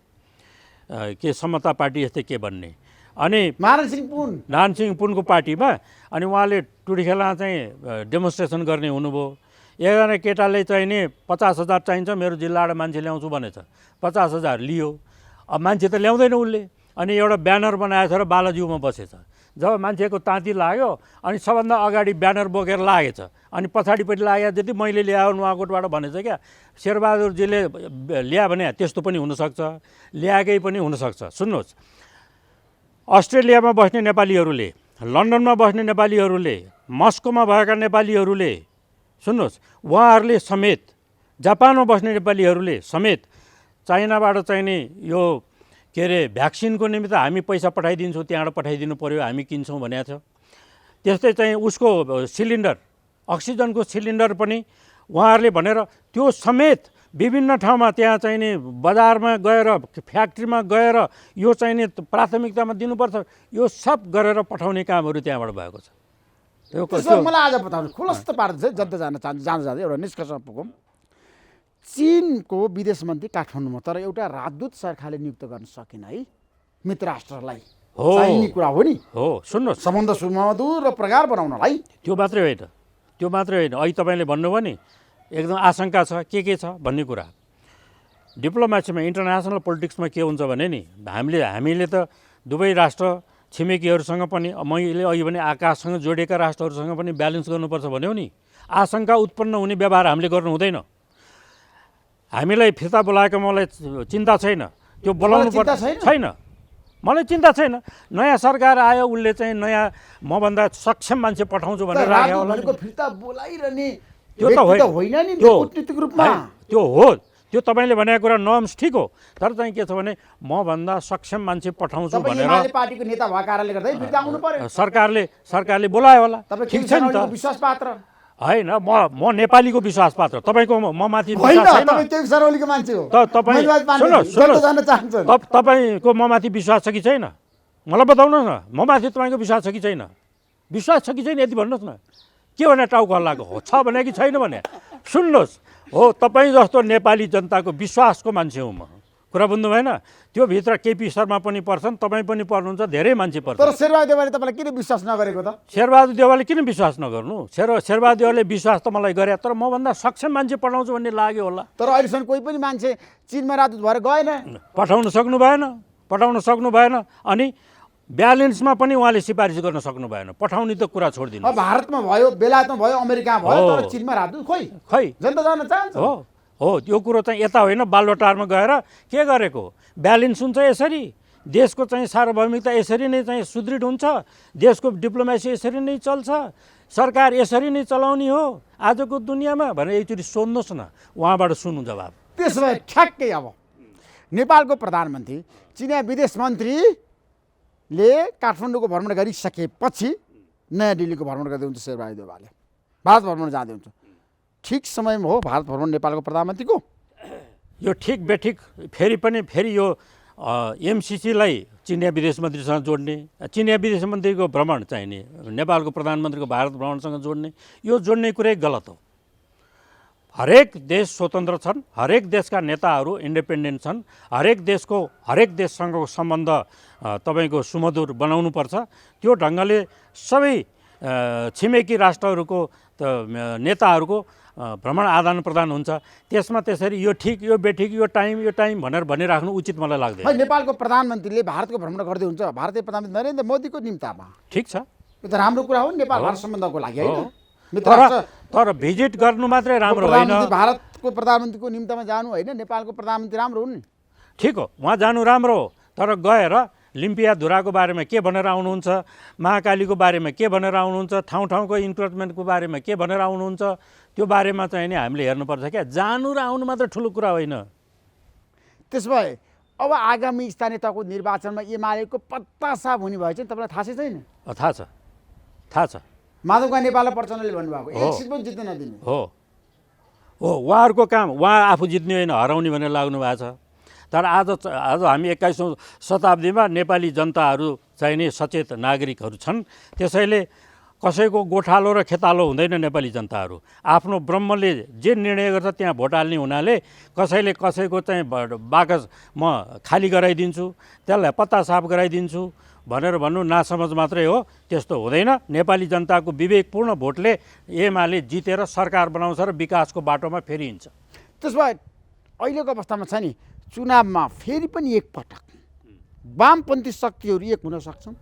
के समता पार्टी जस्तै के भन्ने। अनि नारायण सिंह पुनको पार्टीमा अनि उहाँले टुडिखेला चाहिँ डेमोन्स्ट्रेसन गर्ने हुनुभयो। एकजना केटाले चाहिँ नि 50,000 चाहिन्छ मेरो जिल्लाबाट मान्छे ल्याउँछु भनेछ, 50,000 लियो। अब मान्छे त ल्याउँदैन उसले, अनि एउटा ब्यानर बनाएछ र बालाजिउमा बसेछ। जब मान्छेको ताती लाग्यो अनि सबभन्दा अगाडि ब्यानर बोकेर लागेछ, अनि पछाडिपट्टि लाग्यो जति मैले ल्यायो नुवाकोटबाट भनेछ क्या, शेरबहादुरजीले ल्या भने त्यस्तो पनि हुनसक्छ, ल्याएकै पनि हुनसक्छ। सुन्नुहोस्, अस्ट्रेलियामा बस्ने नेपालीहरूले, लन्डनमा बस्ने नेपालीहरूले, मस्कोमा भएका नेपालीहरूले, सुन्नुहोस् उहाँहरूले समेत, जापानमा बस्ने नेपालीहरूले समेत चाइनाबाट चाहिँ नि यो के अरे भ्याक्सिनको निमित्त हामी पैसा पठाइदिन्छौँ, त्यहाँबाट पठाइदिनु पऱ्यो, हामी किन्छौँ भनेको छ। त्यस्तै चाहिँ उसको सिलिन्डर, अक्सिजनको सिलिन्डर पनि उहाँहरूले भनेर त्यो समेत विभिन्न ठाउँमा त्यहाँ चाहिँ नि बजारमा गएर, फ्याक्ट्रीमा गएर यो चाहिँ नि प्राथमिकतामा दिनुपर्छ, यो सब गरेर पठाउने कामहरू त्यहाँबाट भएको छ। मलाई आज बताउनु खुलस्त पार्दै चाहिँ जता जाँदा एउटा निष्कर्षमा पुगौँ। चीनको विदेश मन्त्री काठमाडौँमा, तर एउटा राजदूत सरकारले नियुक्त गर्न सकेन है मित्र राष्ट्रलाई। चाहिने कुरा हो नि। हो, सुन्नुहोस्, सम्बन्ध सुमधुर र प्रगाढ बनाउनलाई। त्यो मात्रै होइन अहिले तपाईँले भन्नुभयो नि एकदम आशंका छ के छ भन्ने कुरा। डिप्लोमेसीमा, इन्टरनेसनल पोलिटिक्समा के हुन्छ भने नि हामीले त दुवै राष्ट्र छिमेकीहरूसँग पनि, मैले अघि भने आकाशसँग जोडिएका राष्ट्रहरूसँग पनि ब्यालेन्स गर्नुपर्छ भन्यो नि। आशंका उत्पन्न हुने व्यवहार हामीले गर्नु हुँदैन। हामीलाई फिर्ता बोलाएको मलाई चिन्ता छैन, त्यो बोलाउनु छैन, मलाई चिन्ता छैन। नयाँ सरकार आयो, उसले चाहिँ नयाँ मभन्दा सक्षम मान्छे पठाउँछु भनेर राख्यो होला। फिर्ता बोलाइरहने त्यो त होइन नि कूटनीतिक रूपमा। त्यो हो, त्यो तपाईँले भनेको कुरा नर्म्स ठिक हो, तर चाहिँ के छ भने मभन्दा सक्षम मान्छे पठाउँछु भनेर पार्टीको नेता भएको कारणले गर्दा फिर्ता आउनु पर्यो। सरकारले बोलायो होला, ठिक छ नि त। विश्वास पात्र होइन, म नेपालीको विश्वास पात्र, तपाईँको म माथि तपाईँको म माथि विश्वास छ कि छैन मलाई बताउनुहोस् न। म माथि तपाईँको विश्वास छ कि छैन? विश्वास छ कि छैन यति भन्नुहोस् न। के भने टाउको हल्लाको हो, छ भने कि छैन भने? सुन्नुहोस्, हो तपाईँ जस्तो नेपाली जनताको विश्वासको मान्छे हुँ म। कुरा बुझ्नु भएन? त्यो भित्र केपी शर्मा पनि पर्छन्, तपाईँ पनि पर्नुहुन्छ, धेरै मान्छे पर्छ। तर शेरबहादुर देवालले तपाईँलाई किन विश्वास नगरेको त? शेरबहादुर देवालले किन विश्वास नगर्नु? शेरबहादुर देवालले विश्वास त मलाई गरे, तर मभन्दा सक्षम मान्छे पठाउँछु भन्ने लाग्यो होला। तर अहिलेसम्म कोही पनि मान्छे चीनमा राजदूत भएर गएन, पठाउन सक्नु भएन। अनि ब्यालेन्समा पनि उहाँले सिफारिस गर्न सक्नु भएन। पठाउने त कुरा छोडिदिनु। भारतमा भयो, बेलायतमा भयो, अमेरिकामा भयो, तर चीनमा राजदूत खै जनता जान चाहन्छ। हो, यो कुरो चाहिँ यता होइन, बालुवाटारमा गएर के गरेको? ब्यालेन्स हुन्छ यसरी, देशको चाहिँ सार्वभौमिकता यसरी नै चाहिँ सुदृढ हुन्छ, देशको डिप्लोमेसी यसरी नै चल्छ, सरकार यसरी नै चलाउने हो आजको दुनियाँमा भनेर एकचोटि सोध्नुहोस् न, उहाँबाट सुन्नु जवाब। त्यसो भए ठ्याक्कै अब नेपालको प्रधानमन्त्री चिनिया विदेश मन्त्रीले काठमाडौँको भ्रमण गरिसकेपछि नयाँ दिल्लीको भ्रमण गर्दै हुन्छ शेरबहादुर देवालले, भारत भ्रमण जाँदै हुन्छ। ठिक समयमा हो भारत भ्रमण नेपालको प्रधानमन्त्रीको? यो ठिक बेठिक फेरि यो एमसिसीलाई चिनिया विदेश मन्त्रीसँग जोड्ने, चिनिया विदेश मन्त्रीको भ्रमण चाहिने नेपालको प्रधानमन्त्रीको भारत भ्रमणसँग जोड्ने, यो जोड्ने कुरै गलत हो। हरेक देश स्वतन्त्र छन्, हरेक देशका नेताहरू इन्डिपेन्डेन्ट छन्, हरेक देशसँगको सम्बन्ध तपाईँको सुमधुर बनाउनुपर्छ। त्यो ढङ्गले सबै छिमेकी राष्ट्रहरूको नेताहरूको भ्रमण आदान प्रदान हुन्छ। त्यसमा त्यसरी यो ठिक, यो बेठिक, यो टाइम भनेर भनिराख्नु उचित मलाई लाग्दैन। नेपालको प्रधानमन्त्रीले भारतको भ्रमण गर्दै हुन्छ भारतीय प्रधानमन्त्री नरेन्द्र मोदीको निम्तामा, ठिक छ, यो त राम्रो कुरा हो नेपाल भारत सम्बन्धको लागि होइन। तर भिजिट गर्नु मात्रै राम्रो होइन। भारतको प्रधानमन्त्रीको निम्तामा जानु होइन, नेपालको प्रधानमन्त्री राम्रो हुन्, ठिक हो, उहाँ जानु राम्रो हो, तर गएर लिम्पिया धुराको बारेमा के भनेर आउनुहुन्छ, महाकालीको बारेमा के भनेर आउनुहुन्छ, ठाउँको इन्क्रोचमेन्टको बारेमा के भनेर आउनुहुन्छ, त्यो बारेमा चाहिँ नि हामीले हेर्नुपर्छ क्या। जानु र आउनु मात्र ठुलो कुरा होइन। त्यसो भए अब आगामी स्थानीय तहको निर्वाचनमा एमालेको पत्तासाप हुने भए चाहिँ तपाईँलाई थाहा छैन? थाहा छ। माधवका नेपाल प्रचण्डले भन्नुभएको एक सिट पनि जित्न नदिने हो, उहाँहरूको काम, उहाँ आफू जित्ने होइन हराउने भनेर लाग्नु भएको छ। तर आज हामी 21औं शताब्दीमा नेपाली जनताहरू चाहिने सचेत नागरिकहरू छन्। त्यसैले कसैको गोठालो र खेतालो हुँदैन। नेपाली जनताहरू आफ्नो ब्रह्मले जे निर्णय गर्छ त्यहाँ भोट हाल्ने हुनाले कसैले कसैको चाहिँ बाकस म खाली गराइदिन्छु, त्यसलाई पत्ता साफ गराइदिन्छु भनेर भन्नु नासमझ मात्रै हो। त्यस्तो हुँदैन। नेपाली जनताको विवेकपूर्ण भोटले एमाले जितेर सरकार बनाउँछ र विकासको बाटोमा फेरि हिँड्छ। त्यसो भए अहिलेको अवस्थामा छ नि, चुनावमा फेरि पनि एकपटक वामपन्थी शक्तिहरू एक हुन सक्छन्?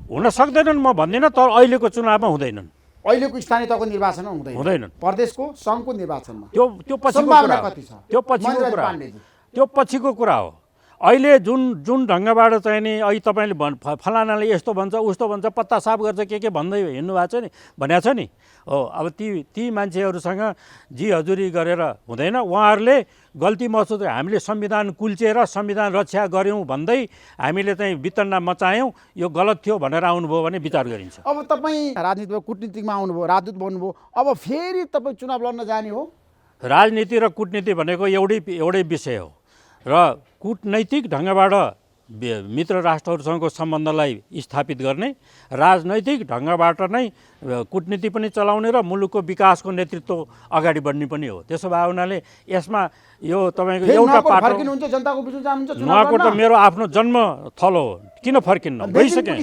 हुन सक्दैनन् म भन्दिनँ, तर अहिलेको चुनावमा हुँदैनन्। अहिलेको स्थानीय तहको निर्वाचनमा हुँदैनन्। प्रदेशको सङ्घको निर्वाचनमा त्यो पछिको सम्भावना कुरा कति छ? त्यो पछिको महेन्द्र कुरा पाण्डेजी। त्यो पछिको कुरा हो। अहिले जुन ढङ्गबाट चाहिँ नि अहिले तपाईँले फलानाले यस्तो भन्छ उस्तो भन्छ पत्ता साफ गर्छ के भन्दै हिँड्नु भएको छ नि, भनेको छ नि हो। अब ती मान्छेहरूसँग जी हजुरी गरेर हुँदैन। उहाँहरूले गल्ती महसुस हामीले संविधान कुल्चेर संविधान रक्षा गऱ्यौँ भन्दै हामीले चाहिँ वितन्डा मचायौँ, यो गलत थियो भनेर आउनुभयो भने विचार गरिन्छ। अब तपाईँ राजनीतिमा कूटनीतिमा आउनुभयो, राजदूत बन्नुभयो, अब फेरि तपाईँ चुनाव लड्न जाने हो? राजनीति र कूटनीति भनेको एउटै विषय हो र कूटनैतिक ढङ्गबाट मित्र राष्ट्रहरूसँगको सम्बन्धलाई स्थापित गर्ने, राजनैतिक ढङ्गबाट नै कूटनीति पनि चलाउने र मुलुकको विकासको नेतृत्व अगाडि बढ्ने पनि हो। त्यसो भए हुनाले यसमा यो तपाईँको एउटा पाटो फर्किनुहुन्छ, जनताको बिचमा जानुहुन्छ? नुवाकोट त मेरो आफ्नो जन्म थलो हो, किन फर्किन्न? भइसक्यो।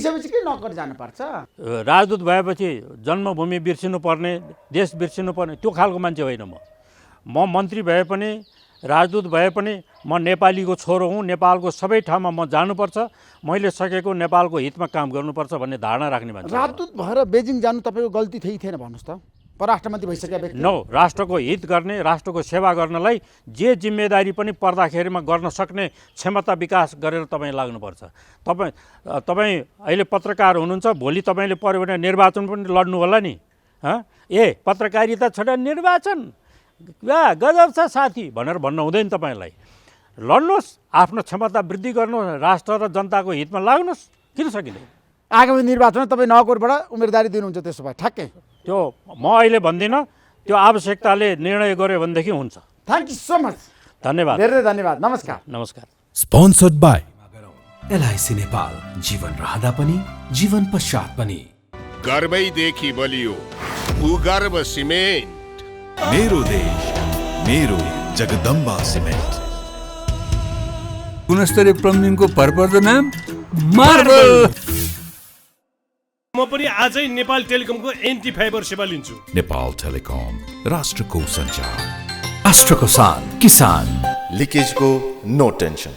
राजदूत भएपछि जन्मभूमि बिर्सिनु पर्ने, देश बिर्सिनु पर्ने त्यो खालको मान्छे होइन म मन्त्री भए पनि राजदूत भए पनि म नेपालीको छोरो हुँ। नेपालको सबै ठाउँमा म जानुपर्छ, मैले सकेको नेपालको हितमा काम गर्नुपर्छ भन्ने धारणा राख्ने मान्छे। राजदूत भएर बेजिङ जानु तपाईँको गल्ती थिएन भन्नुहोस् त? परराष्ट्र मन्त्री भइसकेका व्यक्ति नो, राष्ट्रको हित गर्ने, राष्ट्रको सेवा गर्नलाई जे जिम्मेदारी पनि पर्दाखेरिमा गर्न सक्ने क्षमता विकास गरेर तपाईँ लाग्नुपर्छ। तपाईँ अहिले पत्रकार हुनुहुन्छ, भोलि तपाईँले पर्यो भने निर्वाचन पनि लड्नु होला नि। पत्रकारिता छोडेर निर्वाचन गजब छ साथी भनेर भन्न हुँदैन। तपाईँलाई लड्नुहोस्, आफ्नो क्षमता वृद्धि गर्नुहोस्, राष्ट्र र जनताको हितमा लाग्नुहोस्, किन सकिँदैन? आगामी निर्वाचनमा तपाईँ नगरबाट उम्मेदवारी दिनुहुन्छ? त्यसो भए ठ्याक्कै त्यो म अहिले भन्दिनँ, त्यो आवश्यकताले निर्णय गर्यो भनेदेखि हुन्छ। Thank you so much. धन्यवाद। धेरै धन्यवाद। नमस्कार। नमस्कार। Sponsored by एलआइसी नेपाल, जीवन रहँदा पनि जीवन पश्चात पनि। गर्वैदेखि बलियो भूगर्भ सिमेन्ट। मेरो देश मेरो जगदम्बा सिमेन्ट। गुणस्तरीय प्लम्बिङको भरपर्दो नाम मार्बल। म पनि आजै नेपाल टेलिकमको एन्टी फाइबर सेवा लिन्छु। नेपाल टेलिकम, राष्ट्रको सञ्चार। राष्ट्रको शान, किसान। लिकेजको नो टेन्सन।